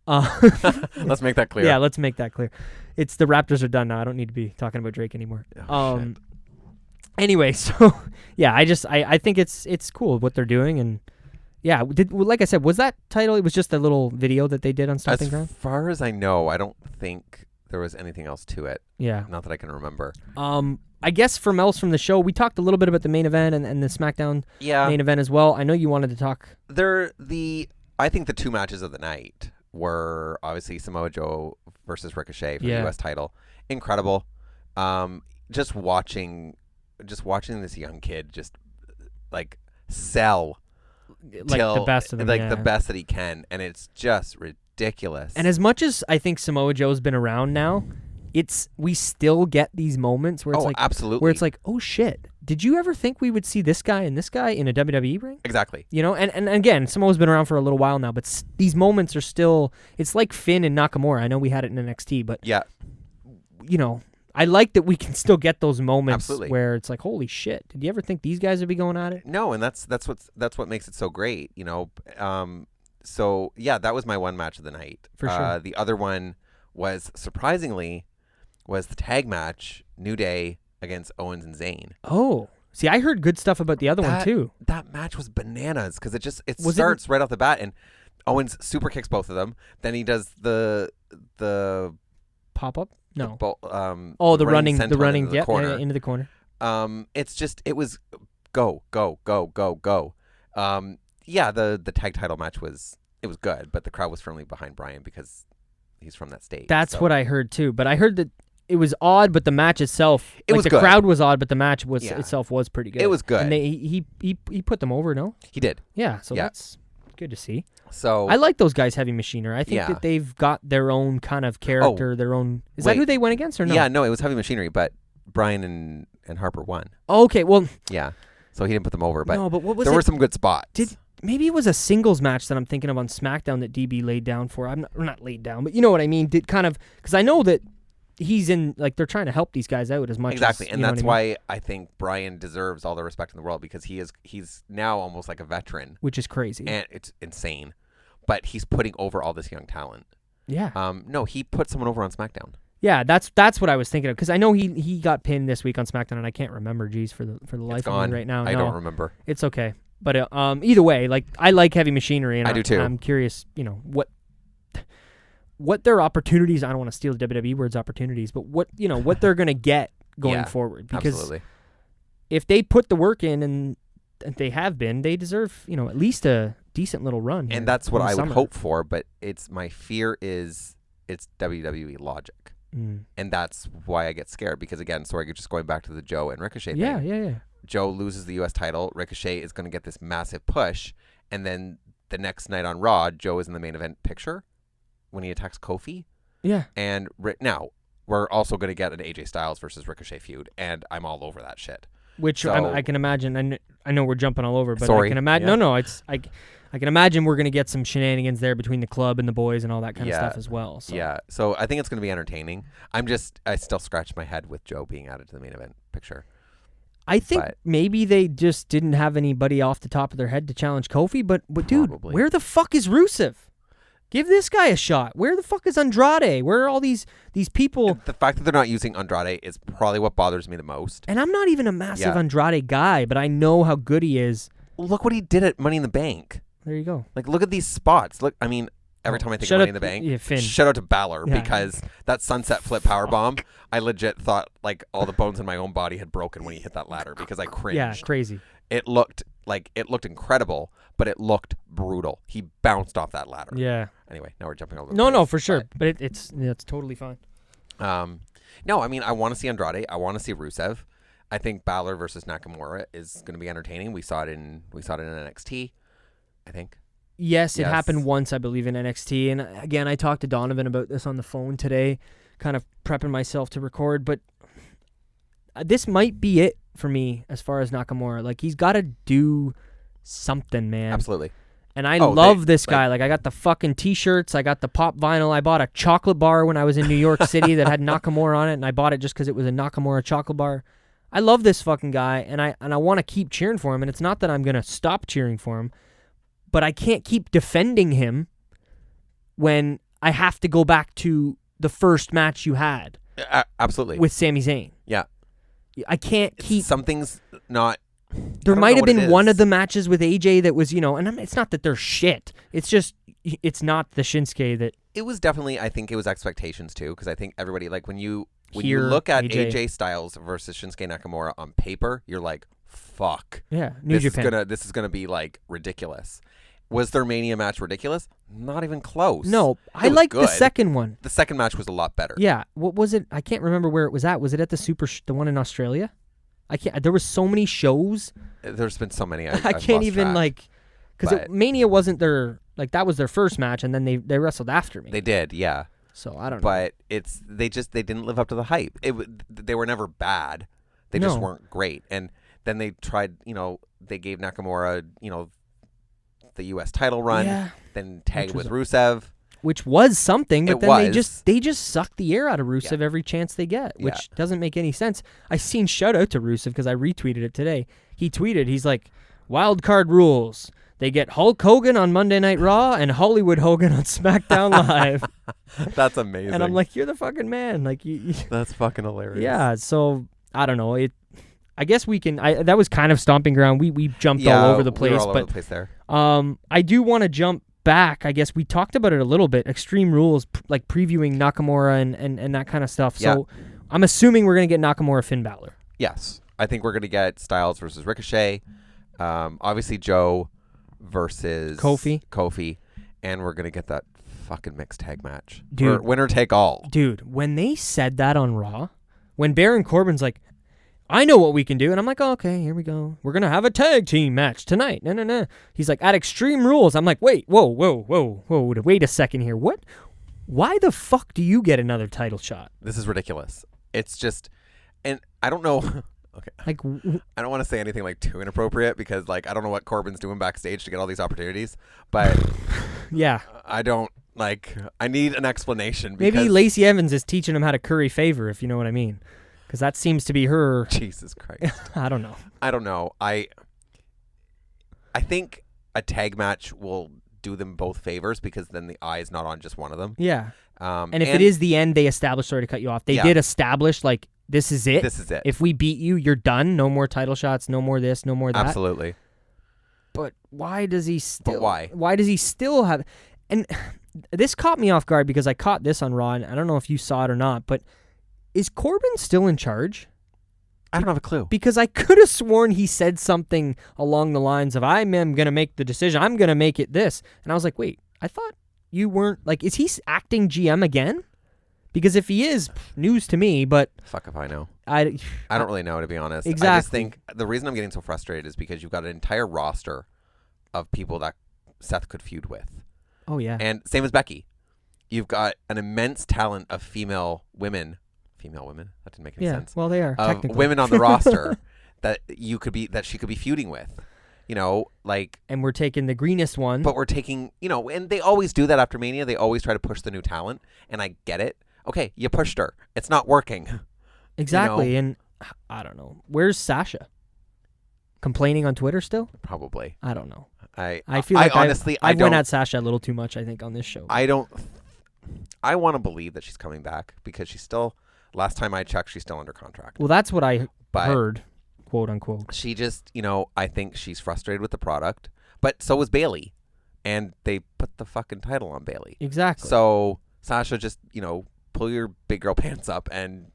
Let's make that clear. Yeah, let's make that clear. It's the Raptors are done now. I don't need to be talking about Drake anymore. Shit. Anyway, so yeah, I think it's cool what they're doing, and yeah, like I said, was that title? It was just a little video that they did on StompingGrounds. As far as I know, I don't think there was anything else to it. Yeah, not that I can remember. I guess from else from the show, we talked a little bit about the main event and the SmackDown main event as well. I know you wanted to talk. I think the two matches of the night were obviously Samoa Joe versus Ricochet for the U.S. title. Incredible. Just watching this young kid just like sell like the best of them, the best that he can, and it's just ridiculous. And as much as I think Samoa Joe's been around now, we still get these moments where it's absolutely, where it's like, oh shit, did you ever think we would see this guy and this guy in a WWE ring? Exactly. You know, and again, Samoa's been around for a little while now, but these moments are still, it's like Finn and Nakamura. I know we had it in NXT, but you know, I like that we can still get those moments where it's like, holy shit, did you ever think these guys would be going at it? No, and that's what makes it so great, you know. So yeah, that was my one match of the night. For sure. The other one was surprisingly the tag match, New Day against Owens and Zayn. Oh, see, I heard good stuff about the other one too. That match was bananas because it starts right off the bat, and Owens super kicks both of them. Then he does the pop up. No. The running into the corner. It's just it was go. Yeah, the tag title match was good, but the crowd was firmly behind Bryan because he's from that state. That's what I heard too. But I heard that it was odd, but the match itself, was the good. crowd was odd, but the match itself was pretty good. It was good. And he put them over, no? He did. Yeah, so that's good to see. So I like those guys, Heavy Machinery. I think that they've got their own kind of character, their own. Is that who they went against or no? Yeah, no, it was Heavy Machinery, but Bryan and Harper won. Okay, well. Yeah, so he didn't put them over, but no, but what was there were some good spots. Maybe it was a singles match that I'm thinking of on SmackDown that DB laid down for. I'm not laid down, but you know what I mean. Did kind of because I know that he's in they're trying to help these guys out as much exactly, as, and that's why I think Bryan deserves all the respect in the world because he's now almost like a veteran, which is crazy and it's insane. But he's putting over all this young talent. Yeah. No, he put someone over on SmackDown. Yeah, that's what I was thinking of because I know he got pinned this week on SmackDown and I can't remember. Geez, for the life of me right now. I don't remember. It's okay. But either way, like I like Heavy Machinery, and I do too. I'm curious, what their opportunities. I don't want to steal the WWE words, opportunities, but what they're gonna get going forward. Because absolutely. If they put the work in, and they have been, they deserve at least a decent little run. And that's what I would hope for. But my fear is it's WWE logic, and that's why I get scared. Because again, just going back to the Joe and Ricochet thing. Yeah. Joe loses the U.S. title. Ricochet is going to get this massive push. And then the next night on Raw, Joe is in the main event picture when he attacks Kofi. Yeah. And now we're also going to get an AJ Styles versus Ricochet feud. And I'm all over that shit. Which I can imagine. I know we're jumping all over, but sorry. I can imagine. Yeah. No, I can imagine we're going to get some shenanigans there between the club and the boys and all that kind of stuff as well. So. Yeah. So I think it's going to be entertaining. I still scratch my head with Joe being added to the main event picture. I think maybe they just didn't have anybody off the top of their head to challenge Kofi, but dude, where the fuck is Rusev? Give this guy a shot. Where the fuck is Andrade? Where are all these people? And the fact that they're not using Andrade is probably what bothers me the most. And I'm not even a massive Andrade guy, but I know how good he is. Look what he did at Money in the Bank. There you go. Like, look at these spots. Look, I mean, every time I think of Money in the Bank, shout out to Balor because that sunset flip powerbomb, I legit thought like all the bones in my own body had broken when he hit that ladder because I cringed. Yeah, crazy. It looked incredible, but it looked brutal. He bounced off that ladder. Yeah. Anyway, now we're jumping over. No, for sure, but it's totally fine. No, I mean, I want to see Andrade. I want to see Rusev. I think Balor versus Nakamura is going to be entertaining. We saw it in NXT, I think. Yes, it happened once, I believe, in NXT. And again, I talked to Donovan about this on the phone today, kind of prepping myself to record. But this might be it for me as far as Nakamura. Like, he's got to do something, man. Absolutely. And I love this guy. Like, I got the fucking T-shirts. I got the pop vinyl. I bought a chocolate bar when I was in New York City that had Nakamura on it, and I bought it just because it was a Nakamura chocolate bar. I love this fucking guy, and I want to keep cheering for him. And it's not that I'm going to stop cheering for him, but I can't keep defending him when I have to go back to the first match you had. Absolutely. With Sami Zayn. Yeah. I can't keep... Something's not... There might have been one of the matches with AJ that was, and it's not that they're shit. It's just, it's not the Shinsuke that... It was definitely, I think it was expectations too, because I think everybody, like when you look at AJ Styles versus Shinsuke Nakamura on paper, you're like, fuck. Yeah, New Japan. This is gonna be like ridiculous. Was their Mania match ridiculous? Not even close. No, I liked the second one. The second match was a lot better. Yeah, what was it? I can't remember where it was at. Was it at the one in Australia? I can't. There was so many shows. There's been so many. I can't even because Mania wasn't their that was their first match, and then they wrestled after me. They did, yeah. So I don't know. But they didn't live up to the hype. They were never bad. They just weren't great. And then they tried. They gave Nakamura the U.S. title run. Then tagged with Rusev. Which was something, but then they just suck the air out of Rusev every chance they get, which doesn't make any sense. I seen shout out to Rusev because I retweeted it today. He tweeted, he's like, wild card rules. They get Hulk Hogan on Monday Night Raw and Hollywood Hogan on SmackDown Live. That's amazing. And I'm like, you're the fucking man. Like, that's fucking hilarious. Yeah. So I don't know. I guess we can. That was kind of stomping ground. We jumped all over the place, we were all over the place there. I do want to jump back. I guess we talked about it a little bit. Extreme Rules, like previewing Nakamura and that kind of stuff. So I'm assuming we're gonna get Nakamura Finn Balor. Yes. I think we're gonna get Styles versus Ricochet. Obviously Joe versus Kofi, and we're gonna get that fucking mixed tag match. Dude, winner take all. Dude, when they said that on Raw, when Baron Corbin's like, I know what we can do. And I'm like, oh, okay, here we go. We're going to have a tag team match tonight. No. He's like, at Extreme Rules. I'm like, wait, whoa. Wait a second here. What? Why the fuck do you get another title shot? This is ridiculous. It's just, and I don't know. Okay. Like, I don't want to say anything like too inappropriate because like I don't know what Corbin's doing backstage to get all these opportunities, but yeah, I don't like. I need an explanation. Maybe Lacey Evans is teaching him how to curry favor, if you know what I mean, because that seems to be her. Jesus Christ. I don't know. I think a tag match will do them both favors because then the eye is not on just one of them. Yeah. And if it is the end, they established. Sorry to cut you off. They did establish like. This is it. If we beat you, you're done. No more title shots. No more this. No more that. Absolutely. But why does he still? But why? Why does he still have? And this caught me off guard because I caught this on Raw, and I don't know if you saw it or not. But is Corbin still in charge? I don't have a clue. Because I could have sworn he said something along the lines of, "I'm going to make the decision. I'm going to make it this." And I was like, "Wait, I thought you weren't like. Is he acting GM again?" Because if he is, news to me, but... Fuck if I know. I don't really know, to be honest. Exactly. I just think the reason I'm getting so frustrated is because you've got an entire roster of people that Seth could feud with. Oh, yeah. And same as Becky. You've got an immense talent of female women. That didn't make any sense. Well, they are, of technically. Women on the roster that she could be feuding with. You know, like... And we're taking the greenest one. But we're taking, and they always do that after Mania. They always try to push the new talent, and I get it. Okay, you pushed her. It's not working. Exactly, and I don't know. Where's Sasha? Complaining on Twitter still? Probably. I don't know. I feel like honestly, I went at Sasha a little too much, I think, on this show. I want to believe that she's coming back because she's still, last time I checked, she's still under contract. Well, that's what I heard, quote unquote. She just, I think she's frustrated with the product, but so was Bayley, and they put the fucking title on Bayley. Exactly. So Sasha just, pull your big girl pants up and,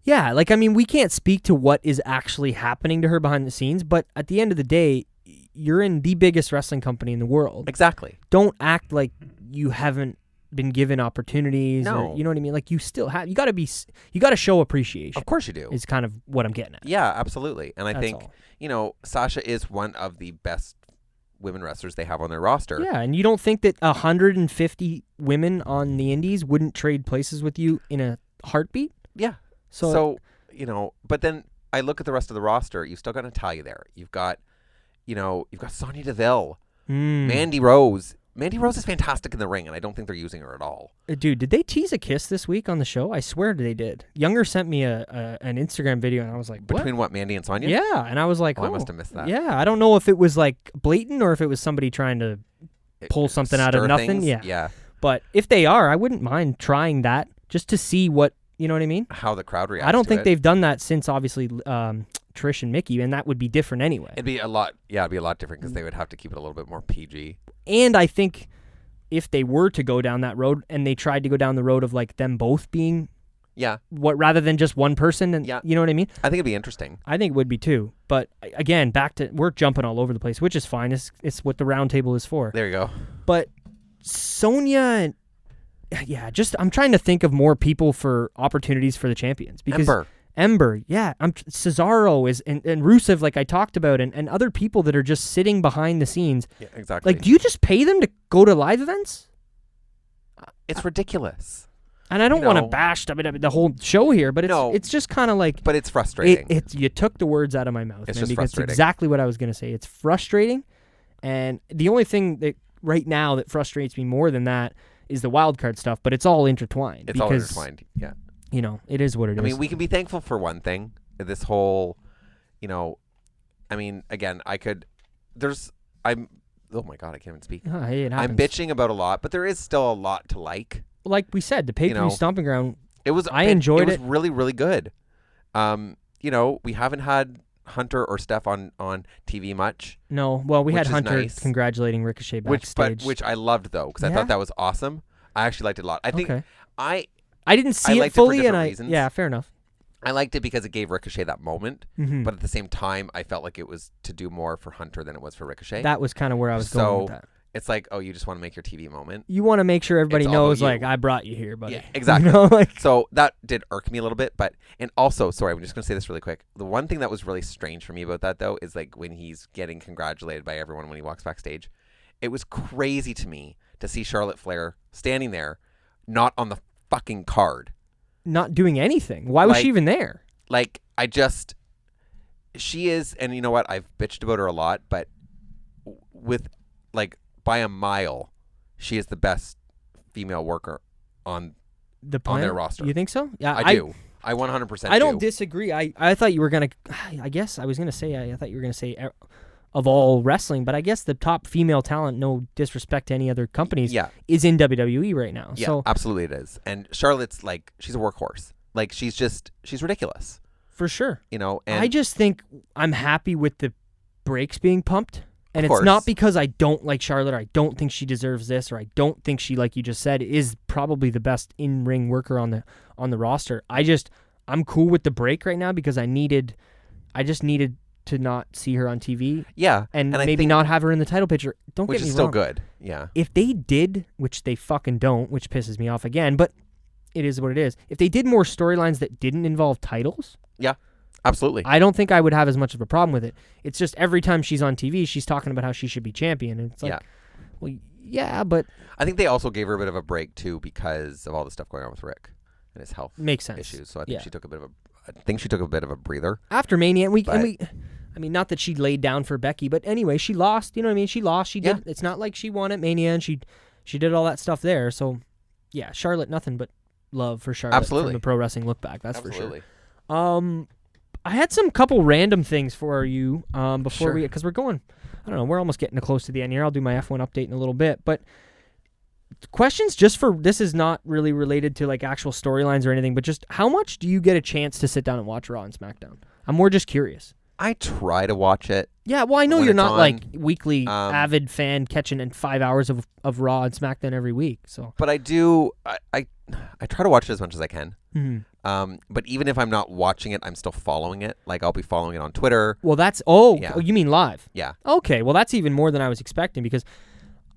Yeah, like, I mean, we can't speak to what is actually happening to her behind the scenes, but at the end of the day, you're in the biggest wrestling company in the world. Exactly. Don't act like you haven't been given opportunities. No. Or, you know what I mean? Like, you still have, you got to show appreciation. Of course you do. Is kind of what I'm getting at. Yeah, absolutely. And I That's think, all. Sasha is one of the best women wrestlers they have on their roster. Yeah, and you don't think that 150 women on the indies wouldn't trade places with you in a heartbeat? Yeah. So but then I look at the rest of the roster. You've still got Natalya there. You've got Sonya Deville, Mandy Rose. Mandy Rose is fantastic in the ring, and I don't think they're using her at all. Dude, did they tease a kiss this week on the show? I swear they did. Younger sent me an Instagram video, and I was like, what? Between what, Mandy and Sonya? Yeah, and I was like, I must have missed that. Yeah, I don't know if it was like blatant or if it was somebody trying to pull something out of nothing. Things? Yeah. But if they are, I wouldn't mind trying that just to see what, you know what I mean? How the crowd reacts. I don't think they've done that since, obviously, Trish and Mickey, and that would be different anyway. It'd be a lot different because they would have to keep it a little bit more PG. And I think if they were to go down that road and they tried to go down the road of like them both being rather than just one person, and you know what I mean? I think it'd be interesting. I think it would be too. But again, we're jumping all over the place, which is fine. It's what the round table is for. There you go. But Sonya, I'm trying to think of more people for opportunities for the champions because Ember, Cesaro is and Rusev, like I talked about, and other people that are just sitting behind the scenes. Yeah, exactly. Like, do you just pay them to go to live events? It's ridiculous. And I don't want to bash the whole show here, but it's just kind of like... But it's frustrating. You took the words out of my mouth. It's man, just because frustrating. It's exactly what I was going to say. It's frustrating, and the only thing that right now that frustrates me more than that is the wild card stuff, but it's all intertwined. All intertwined, yeah. It is what it is. I mean, we can be thankful for one thing. This whole, I mean, again, oh my God, I can't even speak. Hey, it happens. I'm bitching about a lot, but there is still a lot to like. Like we said, the pay-per-view Stomping Ground, I enjoyed it. It was really, really good. We haven't had Hunter or Steph on TV much. No, well, we had Hunter nice. Congratulating Ricochet backstage. Which I loved, though, because I thought that was awesome. I actually liked it a lot. I think I didn't see it fully, and reasons. Yeah, fair enough. I liked it because it gave Ricochet that moment, Mm-hmm. but at the same time, I felt like it was to do more for Hunter than it was for Ricochet. That was kind of where I was going with that. It's like, oh, you just want to make your TV moment. You want to make sure everybody It's all knows, about like, you. I brought you here, buddy. Yeah, exactly. You know, like, So that did irk me a little bit, and also, sorry, I'm just going to say this really quick. The one thing that was really strange for me about that, though, is like when he's getting congratulated by everyone when he walks backstage. It was crazy to me to see Charlotte Flair standing there, not on the fucking card. not doing anything. Why was Like- she even there? Like, she is, and you know what? I've bitched about her a lot, but with, like, by a mile, she is the best female worker on The on their planet? roster. You think so? Yeah, I do. I 100% I don't do. disagree. I thought you were gonna. I guess I was gonna say. I thought you were gonna say of all wrestling, but I guess the top female talent, no disrespect to any other companies, Yeah. is in WWE right now. Yeah, So absolutely it is. And Charlotte's like, she's a workhorse. Like, she's ridiculous, for sure, you know? And I just think I'm happy with the brakes being pumped. And Of it's not course. because I don't like Charlotte, or I don't think she deserves this, or I don't think she, like you just said, is probably the best in-ring worker on the roster. I'm cool with the break right now because I just needed to not see her on TV yeah. and I maybe think- not have her in the title picture. Don't which get me is still wrong. good. Yeah. If they did, which they fucking don't, which pisses me off again, but it is what it is. If they did more storylines that didn't involve titles, Yeah. Absolutely. I don't think I would have as much of a problem with it. It's just every time she's on TV, she's talking about how she should be champion. And it's like, Yeah. well, yeah, but I think they also gave her a bit of a break too because of all the stuff going on with Rick and his health makes sense. issues. So I think Yeah. she took a bit of a breather. After Mania, and we, But- I mean, not that she laid down for Becky, but anyway, she lost. You know what I mean? She lost. She did. Yeah. It's not like she won at Mania, and she did all that stuff there. So, yeah, Charlotte, nothing but love for Charlotte Absolutely. from the Pro Wrestling LookBack. That's Absolutely. for sure. I had some couple random things for you before Sure. because we're going. I don't know. We're almost getting close to the end here. I'll do my F1 update in a little bit, but questions just for this is not really related to like actual storylines or anything, but just how much do you get a chance to sit down and watch Raw and SmackDown? I'm more just curious. I try to watch it. Yeah, well, I know When you're it's not on, like weekly um, fan catching in 5 hours of Raw and SmackDown every week. So, But I do. I try to watch it as much as I can. Mhm. But even if I'm not watching it, I'm still following it. Like, I'll be following it on Twitter. Well, that's Yeah. you mean live? Yeah. Okay, well, that's even more than I was expecting because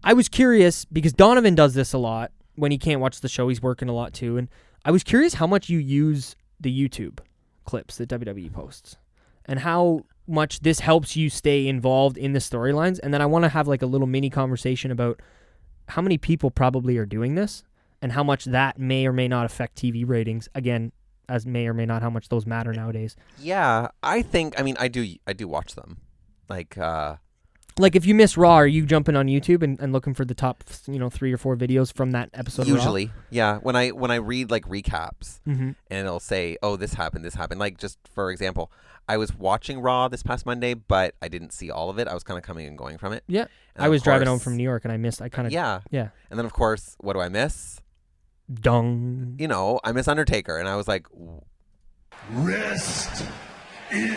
I was curious because Donovan does this a lot when he can't watch the show. He's working a lot too, and I was curious how much you use the YouTube clips that WWE posts and how much this helps you stay involved in the storylines. And then I want to have like a little mini conversation about how many people probably are doing this and how much that may or may not affect TV ratings. Again, as may or may not how much those matter nowadays. Yeah, I think. I mean, I do watch them. Like, Like if you miss Raw, are you jumping on YouTube and looking for the top 3 or 4 videos from that episode? usually, yeah. When I read like recaps Mm-hmm. and it'll say, "Oh, this happened, this happened." Like, just for example, I was watching Raw this past Monday, but I didn't see all of it. I was kind of coming and going from it. Yeah. And I was of driving home course- from New York and I kind of Yeah. yeah. And then of course, what do I miss? Dung. I miss Undertaker, and I was like, Rest in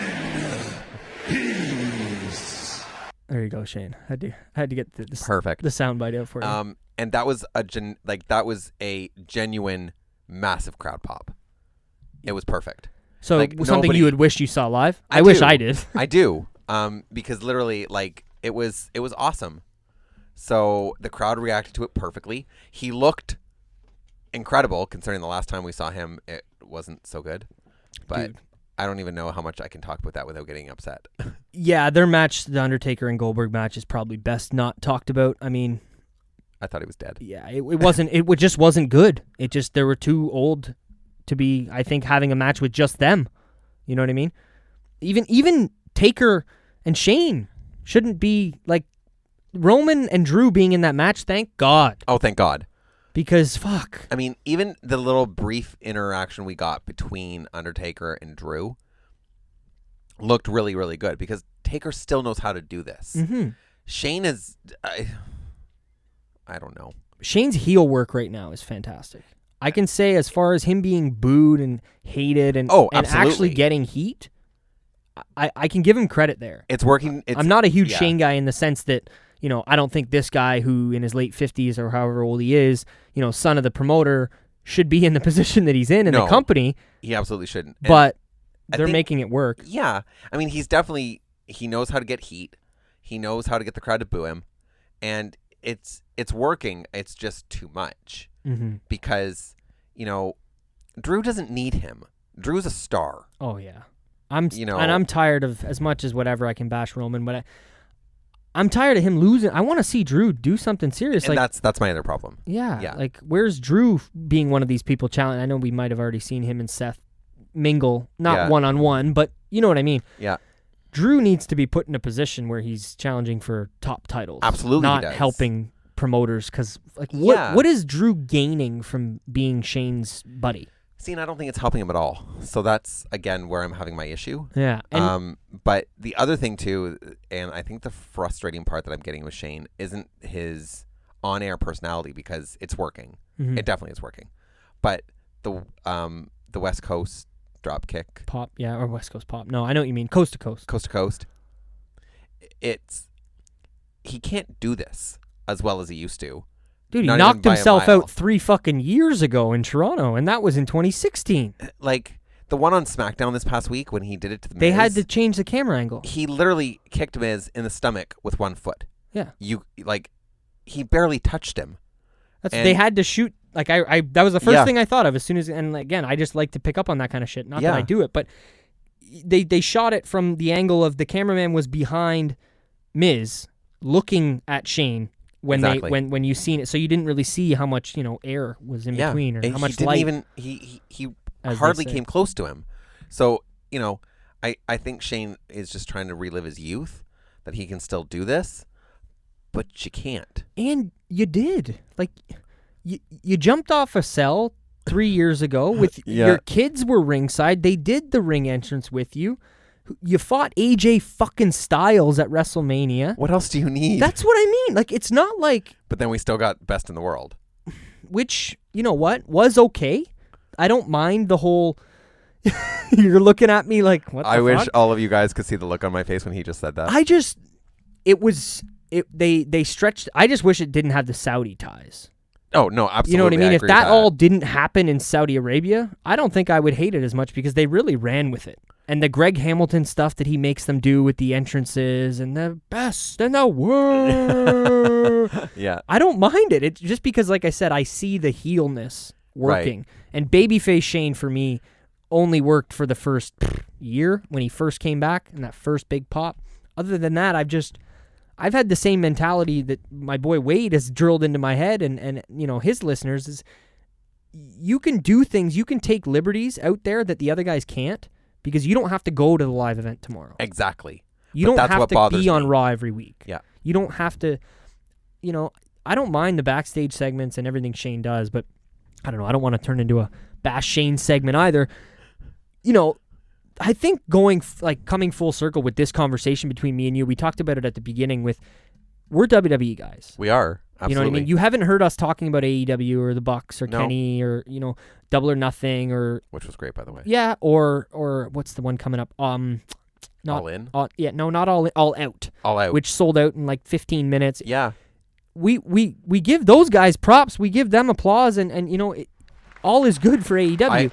peace. There you go, Shane. Had to get the perfect. soundbite out for you. And that was a genuine massive crowd pop. It was perfect. So like, something nobody- you would wish you saw live? I I wish do. I did. I do. Because literally, like, it was awesome. So the crowd reacted to it perfectly. He looked incredible considering the last time we saw him, it wasn't so good. But Dude. I don't even know how much I can talk about that without getting upset. Yeah, their match, the Undertaker and Goldberg match, is probably best not talked about. I mean, I thought he was dead. yeah, it wasn't. It just wasn't good. It just they were too old to be. I think having a match with just them. You know what I mean? Even Taker and Shane shouldn't be like Roman and Drew being in that match. Thank God, Oh, thank God. because fuck. I mean, even the little brief interaction we got between Undertaker and Drew looked really, really good because Taker still knows how to do this. Mm-hmm. Shane is, I don't know. Shane's heel work right now is fantastic. I can say as far as him being booed and hated and Oh, and actually absolutely. getting heat, I can give him credit there. It's working. I'm not a huge yeah. Shane guy in the sense that, I don't think this guy who in his late 50s or however old he is, son of the promoter, should be in the position that he's in the company. He absolutely shouldn't. But they're making it work. Yeah. I mean, he knows how to get heat. He knows how to get the crowd to boo him. And it's working. It's just too much. Because, Drew doesn't need him. Drew's a star. Oh, yeah. And I'm tired of, as much as whatever I can bash Roman, but I'm tired of him losing. I want to see Drew do something serious. And that's my other problem. Yeah. Like, where's Drew being one of these people challenge? I know we might have already seen him and Seth mingle, not one-on-one, but you know what I mean. Yeah. Drew needs to be put in a position where he's challenging for top titles. Absolutely, not helping promoters. Because what is Drew gaining from being Shane's buddy? See, and I don't think it's helping him at all. So that's, again, where I'm having my issue. Yeah. But the other thing, too, and I think the frustrating part that I'm getting with Shane isn't his on-air personality, because it's working. It definitely is working. But the West Coast drop kick. Pop, yeah, or West Coast pop. No, I know what you mean. Coast to coast. Coast to coast. He can't do this as well as he used to. Dude, he knocked himself out 3 fucking years ago in Toronto, and that was in 2016. Like, the one on SmackDown this past week when he did it to the Miz. They had to change the camera angle. He literally kicked Miz in the stomach with 1 foot. Yeah. He barely touched him. They had to shoot. Like, that was the first thing I thought of as soon as, and again, I just like to pick up on that kind of shit. Not that I do it, but they shot it from the angle of the cameraman was behind Miz looking at Shane when you seen it, so you didn't really see how much air was in between, or how much light. He hardly came close to him. So I think Shane is just trying to relive his youth, that he can still do this, but you can't. And you did. Like, you jumped off a cell 3 years ago with your kids were ringside. They did the ring entrance with you. You fought AJ fucking Styles at WrestleMania. What else do you need? That's what I mean. Like, it's not like... But then we still got best in the world. Which, you know what, was okay. I don't mind the whole... You're looking at me like, what the fuck? Wish all of you guys could see the look on my face when he just said that. They stretched... I just wish it didn't have the Saudi ties. Oh, no, absolutely. You know what I mean? If that all didn't happen in Saudi Arabia, I don't think I would hate it as much, because they really ran with it. And the Greg Hamilton stuff that he makes them do with the entrances and the best in the world. Yeah. I don't mind it. It's just because, like I said, I see the heelness working. Right. And babyface Shane, for me, only worked for the first year when he first came back and that first big pop. Other than that, I've had the same mentality that my boy Wade has drilled into my head and his listeners is, you can do things, you can take liberties out there that the other guys can't, because you don't have to go to the live event tomorrow. Exactly. You don't have to be on Raw every week. Yeah. You don't have to, I don't mind the backstage segments and everything Shane does, but I don't know. I don't want to turn into a bash Shane segment either. I think coming full circle with this conversation between me and you, we talked about it at the beginning we're WWE guys. We are. Absolutely. You know what I mean? You haven't heard us talking about AEW or the Bucks or Kenny or, Double or Nothing or... Which was great, by the way. Yeah, or what's the one coming up? Not All In? Not All In. All Out. All Out. Which sold out in like 15 minutes. Yeah. We give those guys props. We give them applause, and all is good for AEW.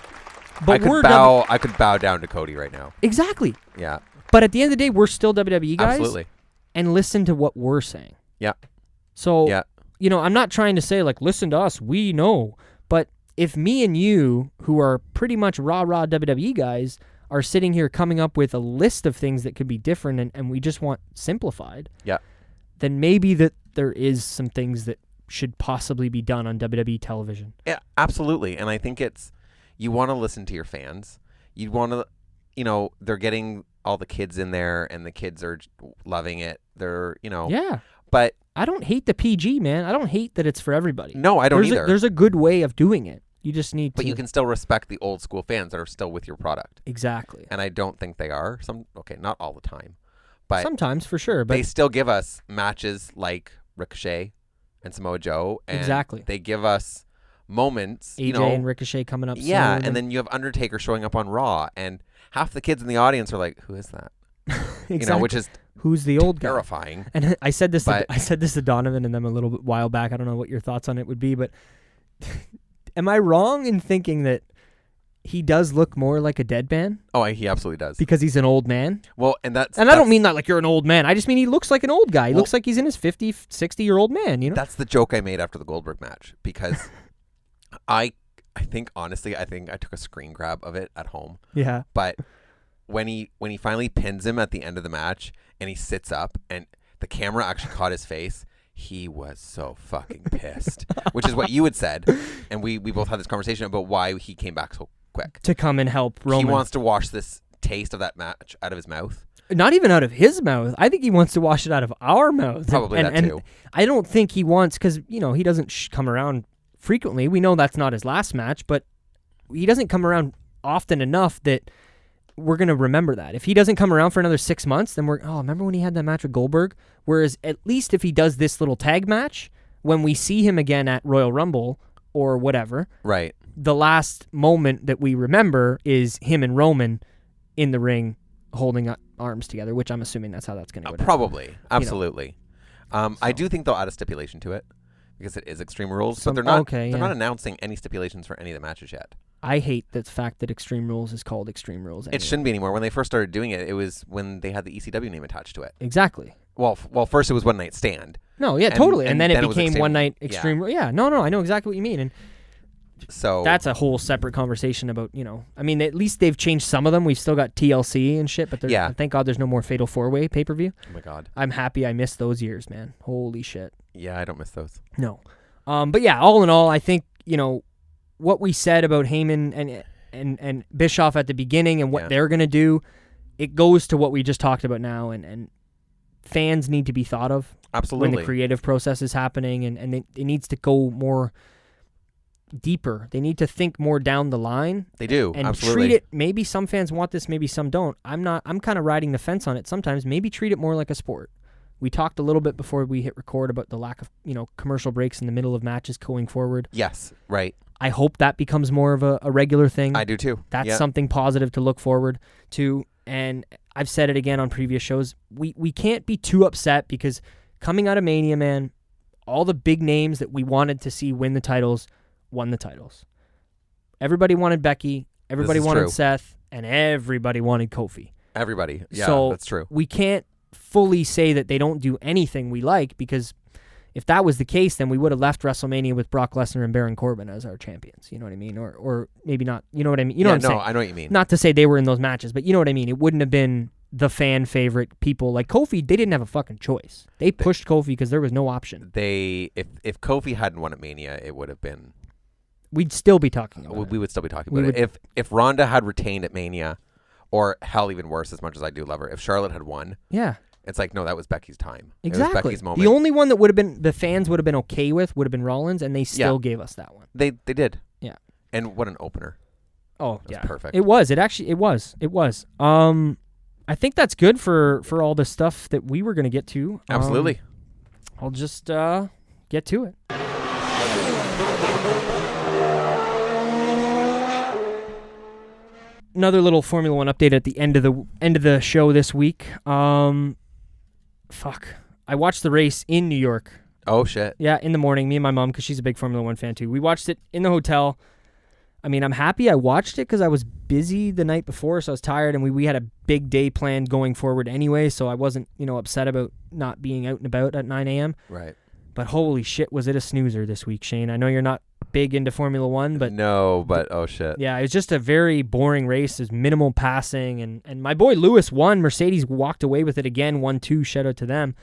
I could bow down to Cody right now. Exactly. Yeah. But at the end of the day, we're still WWE guys. Absolutely. And listen to what we're saying. Yeah. So, I'm not trying to say, like, listen to us, we know. But if me and you, who are pretty much raw WWE guys, are sitting here coming up with a list of things that could be different and we just want simplified, then maybe that there is some things that should possibly be done on WWE television. Yeah, absolutely. And I think you want to listen to your fans. You want to, they're getting all the kids in there and the kids are loving it. They're, Yeah. But I don't hate the PG, man. I don't hate that it's for everybody. No, I don't either. There's a good way of doing it. You just need to... But you can still respect the old school fans that are still with your product. Exactly. And I don't think they are. Not all the time. But sometimes, for sure. But they still give us matches like Ricochet and Samoa Joe. And exactly. They give us moments. AJ and Ricochet coming up soon. Yeah, and then you have Undertaker showing up on Raw. And half the kids in the audience are like, who is that? Exactly. Which is... Who's the old terrifying. Guy? And I said this to Donovan and them a little bit while back. I don't know what your thoughts on it would be, but Am I wrong in thinking that he does look more like a dead man? Oh, he absolutely does. Because he's an old man? Well, and I don't mean that like you're an old man. I just mean he looks like an old guy. He looks like he's in his 50, 60-year-old man, you know? That's the joke I made after the Goldberg match because I think, honestly, I took a screen grab of it at home. Yeah. But when he finally pins him at the end of the match and he sits up and the camera actually caught his face, he was so fucking pissed, which is what you had said. And we both had this conversation about why he came back so quick. To come and help Roman. He wants to wash this taste of that match out of his mouth. Not even out of his mouth. I think he wants to wash it out of our mouth. Probably that too. I don't think he wants, because, he doesn't come around frequently. We know that's not his last match, but he doesn't come around often enough that we're going to remember that. If he doesn't come around for another 6 months, then remember when he had that match with Goldberg? Whereas at least if he does this little tag match, when we see him again at Royal Rumble or whatever, right? The last moment that we remember is him and Roman in the ring holding up arms together, which I'm assuming that's how that's going to go down. Probably. Absolutely. I do think they'll add a stipulation to it because it is Extreme Rules, but they're not announcing any stipulations for any of the matches yet. I hate the fact that Extreme Rules is called Extreme Rules anyway. It shouldn't be anymore. When they first started doing it, it was when they had the ECW name attached to it. Exactly. Well, first it was One Night Stand. No, yeah, totally. And then it became One Night Extreme. Yeah, no, I know exactly what you mean. And so that's a whole separate conversation about, I mean, at least they've changed some of them. We've still got TLC and shit, but thank God there's no more Fatal 4-Way pay-per-view. Oh my God. I'm happy I missed those years, man. Holy shit. Yeah, I don't miss those. No. But yeah, all in all, I think, what we said about Heyman and Bischoff at the beginning and what they're going to do, it goes to what we just talked about now, and fans need to be thought of. Absolutely. When the creative process is happening, and it needs to go more deeper. They need to think more down the line. They do, and absolutely. treat it, maybe some fans want this, maybe some don't. I'm kind of riding the fence on it sometimes. Maybe treat it more like a sport. We talked a little bit before we hit record about the lack of, commercial breaks in the middle of matches going forward. Yes, right. I hope that becomes more of a regular thing. I do too. That's something positive to look forward to. And I've said it again on previous shows. We can't be too upset because coming out of Mania, man, all the big names that we wanted to see win the titles won the titles. Everybody wanted Becky. Everybody wanted Seth. And everybody wanted Kofi. Everybody. Yeah, so that's true. We can't fully say that they don't do anything we like, because if that was the case, then we would have left WrestleMania with Brock Lesnar and Baron Corbin as our champions. You know what I mean? Or maybe not. You know what I mean? You know what I'm saying? I know what you mean. Not to say they were in those matches, but you know what I mean? It wouldn't have been the fan favorite people. Like Kofi, they didn't have a fucking choice. They pushed Kofi because there was no option. If Kofi hadn't won at Mania, it would have been... We'd still be talking about it. We would still be talking about it. If Ronda had retained at Mania, or hell, even worse, as much as I do love her, if Charlotte had won... Yeah. It's like, no, that was Becky's time. Exactly. It was Becky's moment. The only one that would have been, the fans would have been okay with, would have been Rollins, and they still gave us that one. They did. Yeah. And what an opener. Oh, yeah. Perfect. It was. It was. I think that's good for all the stuff that we were going to get to. Absolutely. I'll just get to it. Another little Formula One update at the end of the show this week. I watched the race in New York. Oh shit. Yeah, in the morning. Me and my mom, because she's a big Formula One fan too. We watched it in the hotel. I mean, I'm happy I watched it because I was busy the night before, so I was tired, and we had a big day planned going forward anyway, so I wasn't upset about not being out and about at 9 a.m. Right. But holy shit, was it a snoozer this week, Shane? I know you're not big into Formula One, but... No, but oh shit. Yeah, it was just a very boring race. There's minimal passing, and my boy Lewis won. Mercedes walked away with it again, 1-2, shout out to them.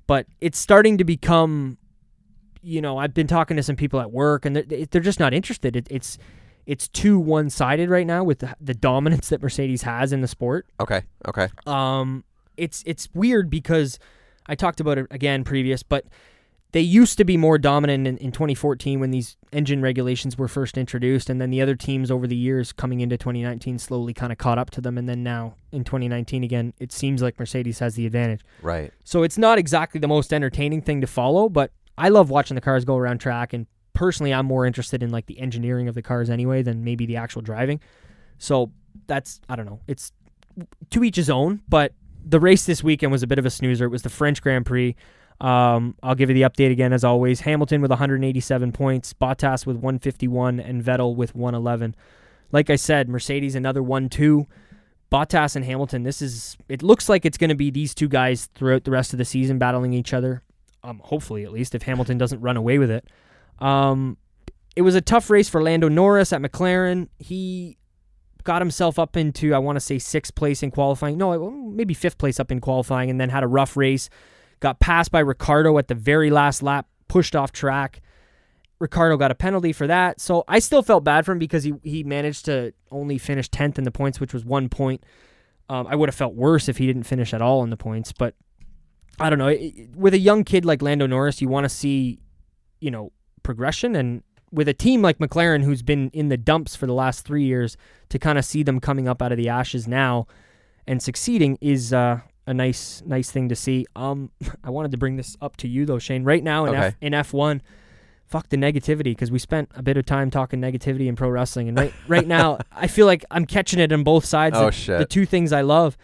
But it's starting to become, I've been talking to some people at work, and they're just not interested. It's too one-sided right now with the dominance that Mercedes has in the sport. Okay. It's weird because I talked about it again previous, but they used to be more dominant in 2014 when these engine regulations were first introduced, and then the other teams over the years coming into 2019 slowly kind of caught up to them, and then now in 2019 again, it seems like Mercedes has the advantage. Right. So it's not exactly the most entertaining thing to follow, but I love watching the cars go around track, and personally I'm more interested in like the engineering of the cars anyway than maybe the actual driving. So that's, I don't know, it's to each his own, but the race this weekend was a bit of a snoozer. It was the French Grand Prix. I'll give you the update again as always. Hamilton with 187 points, Bottas with 151, and Vettel with 111. Like I said, Mercedes another 1-2. Bottas and Hamilton, it looks like it's going to be these two guys throughout the rest of the season battling each other. Hopefully, at least, if Hamilton doesn't run away with it. It was a tough race for Lando Norris at McLaren. He got himself up into, I want to say, 6th place in qualifying. No, maybe 5th place up in qualifying, and then had a rough race. Got passed by Ricciardo at the very last lap, pushed off track. Ricciardo got a penalty for that. So I still felt bad for him because he managed to only finish 10th in the points, which was 1 point. I would have felt worse if he didn't finish at all in the points, but I don't know. With a young kid like Lando Norris, you want to see, progression, and with a team like McLaren who's been in the dumps for the last 3 years, to kind of see them coming up out of the ashes now and succeeding is a nice thing to see. I wanted to bring this up to you though, Shane. Right now in F1, fuck the negativity, because we spent a bit of time talking negativity in pro wrestling, and right now I feel like I'm catching it on both sides. The two things I love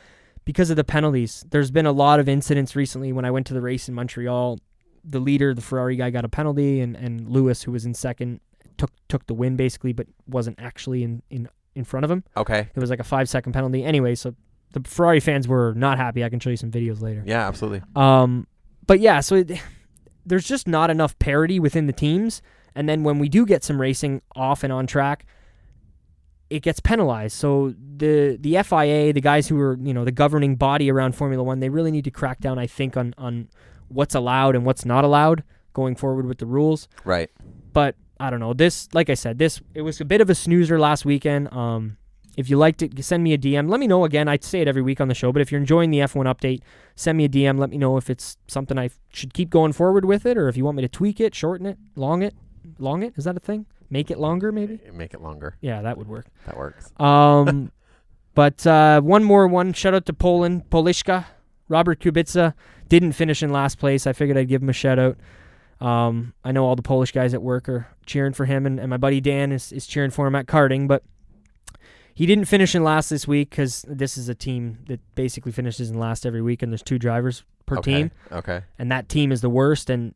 because of the penalties. There's been a lot of incidents recently. When I went to the race in Montreal, the leader, the Ferrari guy, got a penalty, and Lewis, who was in second, took the win basically, but wasn't actually in front of him. Okay. It was like a 5-second penalty. Anyway, so the Ferrari fans were not happy. I can show you some videos later. Yeah, absolutely. But yeah, so there's just not enough parity within the teams. And then when we do get some racing off and on track, it gets penalized. So the FIA, the guys who are, the governing body around Formula One, they really need to crack down, I think, on what's allowed and what's not allowed going forward with the rules. Right. But I don't know. Like I said, it was a bit of a snoozer last weekend. If you liked it, send me a DM. Let me know again. I say it every week on the show, but if you're enjoying the F1 update, send me a DM. Let me know if it's something I should keep going forward with it, or if you want me to tweak it, shorten it, long it. Is that a thing? Make it longer, maybe? Make it longer. Yeah, that would work. That works. But one more. Shout out to Poland. Polishka. Robert Kubica didn't finish in last place. I figured I'd give him a shout out. I know all the Polish guys at work are cheering for him, and my buddy Dan is cheering for him at karting, but he didn't finish in last this week because this is a team that basically finishes in last every week, and there's 2 drivers per team. Okay. And that team is the worst, and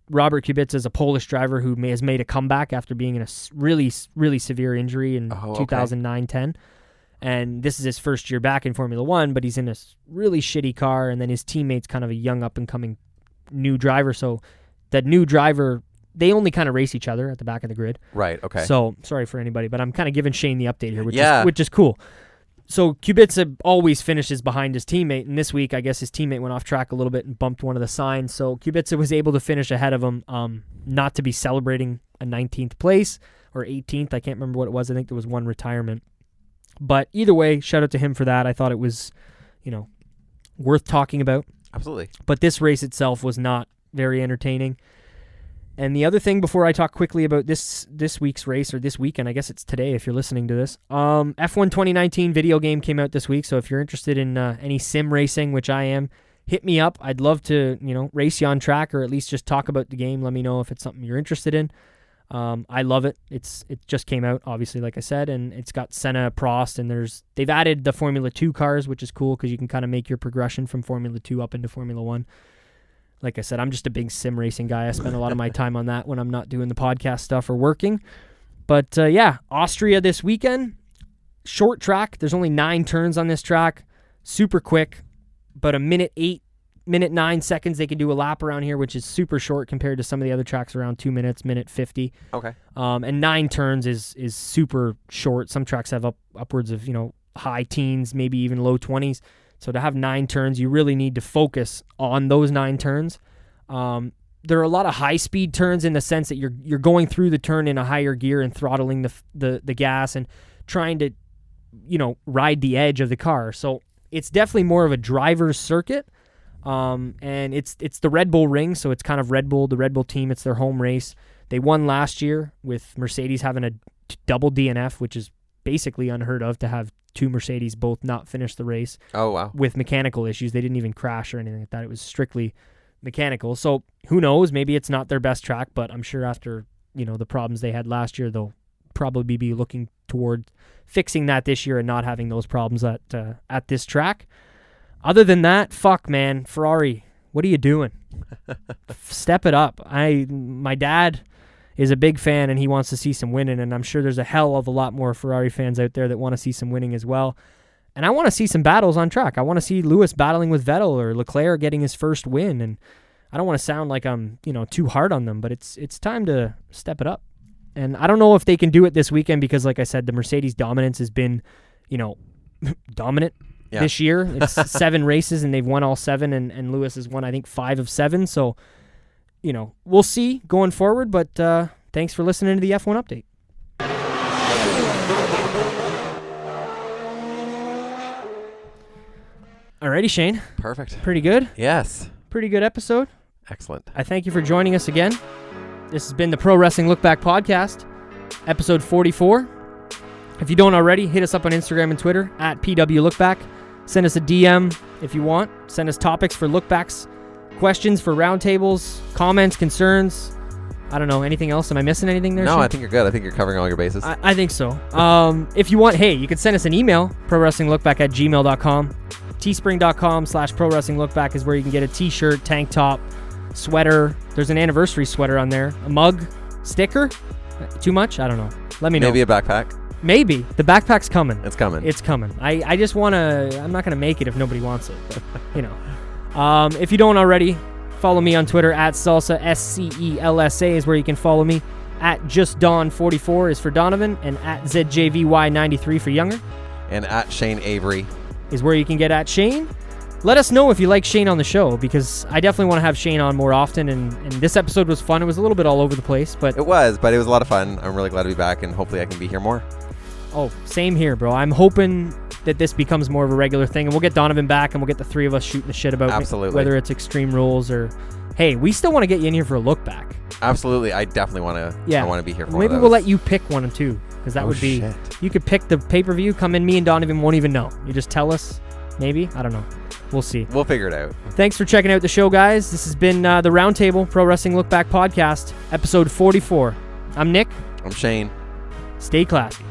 Robert Kubica is a Polish driver who has made a comeback after being in a really, really severe injury in 2009-10. And this is his first year back in Formula One, but he's in a really shitty car, and then his teammate's kind of a young up-and-coming new driver. So that new driver, they only kind of race each other at the back of the grid. Right, okay. So, sorry for anybody, but I'm kind of giving Shane the update here, which is cool. So Kubica always finishes behind his teammate, and this week, I guess his teammate went off track a little bit and bumped one of the signs. So Kubica was able to finish ahead of him, not to be celebrating a 19th place or 18th. I can't remember what it was. I think there was one retirement. But either way, shout out to him for that. I thought it was, worth talking about. Absolutely. But this race itself was not very entertaining. And the other thing before I talk quickly about this week's race, or this weekend, I guess it's today if you're listening to this, F1 2019 video game came out this week. So if you're interested in any sim racing, which I am, hit me up. I'd love to, race you on track, or at least just talk about the game. Let me know if it's something you're interested in. I love it. It just came out, obviously, like I said, and it's got Senna, Prost, and they've added the Formula 2 cars, which is cool because you can kind of make your progression from Formula 2 up into Formula 1. Like I said, I'm just a big sim racing guy. I spend a lot of my time on that when I'm not doing the podcast stuff or working. But Austria this weekend, short track. There's only 9 turns on this track. Super quick, but a minute 9 seconds they can do a lap around here, which is super short compared to some of the other tracks around 2 minutes, minute 50. Okay. And 9 turns is super short. Some tracks have upwards of, high teens, maybe even low 20s. So to have 9 turns, you really need to focus on those 9 turns. There are a lot of high-speed turns in the sense that you're going through the turn in a higher gear and throttling the gas and trying to, ride the edge of the car. So it's definitely more of a driver's circuit. And it's the Red Bull ring, so it's kind of the Red Bull team. It's their home race. They won last year with Mercedes having a double DNF, which is basically unheard of to have 2 Mercedes both not finish the race. Oh, wow. With mechanical issues. They didn't even crash or anything like that. It was strictly mechanical. So who knows? Maybe it's not their best track, but I'm sure after, the problems they had last year, they'll probably be looking toward fixing that this year and not having those problems at this track. Other than that, fuck, man. Ferrari. What are you doing? Step it up. My dad is a big fan, and he wants to see some winning, and I'm sure there's a hell of a lot more Ferrari fans out there that want to see some winning as well. And I want to see some battles on track. I want to see Lewis battling with Vettel or Leclerc getting his first win, and I don't want to sound like I'm, too hard on them, but it's time to step it up. And I don't know if they can do it this weekend because, like I said, the Mercedes dominance has been, dominant this year. It's 7 races, and they've won all 7, and Lewis has won, I think, 5 of 7. So, we'll see going forward, but thanks for listening to the F1 update. Alrighty, Shane. Perfect. Pretty good? Yes. Pretty good episode. Excellent. I thank you for joining us again. This has been the Pro Wrestling LookBack Podcast, episode 44. If you don't already, hit us up on Instagram and Twitter at PWLookback. Send us a DM if you want. Send us topics for lookbacks, questions for roundtables, comments, concerns. I don't know. Anything else? Am I missing anything there? No, Shane? I think you're good. I think you're covering all your bases. I think so. If you want, hey, you can send us an email, prowrestlinglookback@gmail.com. Teespring.com/prowrestlinglookback is where you can get a t-shirt, tank top, sweater. There's an anniversary sweater on there. A mug, sticker. Too much? I don't know. Let me know. Maybe a backpack. Maybe. The backpack's coming. It's coming. It's coming. I just want to... I'm not going to make it if nobody wants it. But, if you don't already, follow me on Twitter at Salsa, SCELSA is where you can follow me. At JustDon44 is for Donovan, and at ZJVY93 for Younger. And at Shane Avery is where you can get at Shane. Let us know if you like Shane on the show, because I definitely want to have Shane on more often, and this episode was fun. It was a little bit all over the place, but... It was a lot of fun. I'm really glad to be back, and hopefully I can be here more. Oh, same here, bro. I'm hoping that this becomes more of a regular thing, and we'll get Donovan back, and we'll get the 3 of us shooting the shit about Absolutely. Whether it's Extreme Rules or... Hey, we still want to get you in here for a look back. Absolutely. I definitely want to Yeah. I want to be here for Maybe those. we'll let you pick one and two, because that would be... Shit. You could pick the pay-per-view, come in, me and Donovan won't even know. You just tell us. Maybe? I don't know. We'll see. We'll figure it out. Thanks for checking out the show, guys. This has been the Roundtable Pro Wrestling Look Back Podcast, episode 44. I'm Nick. I'm Shane. Stay classy.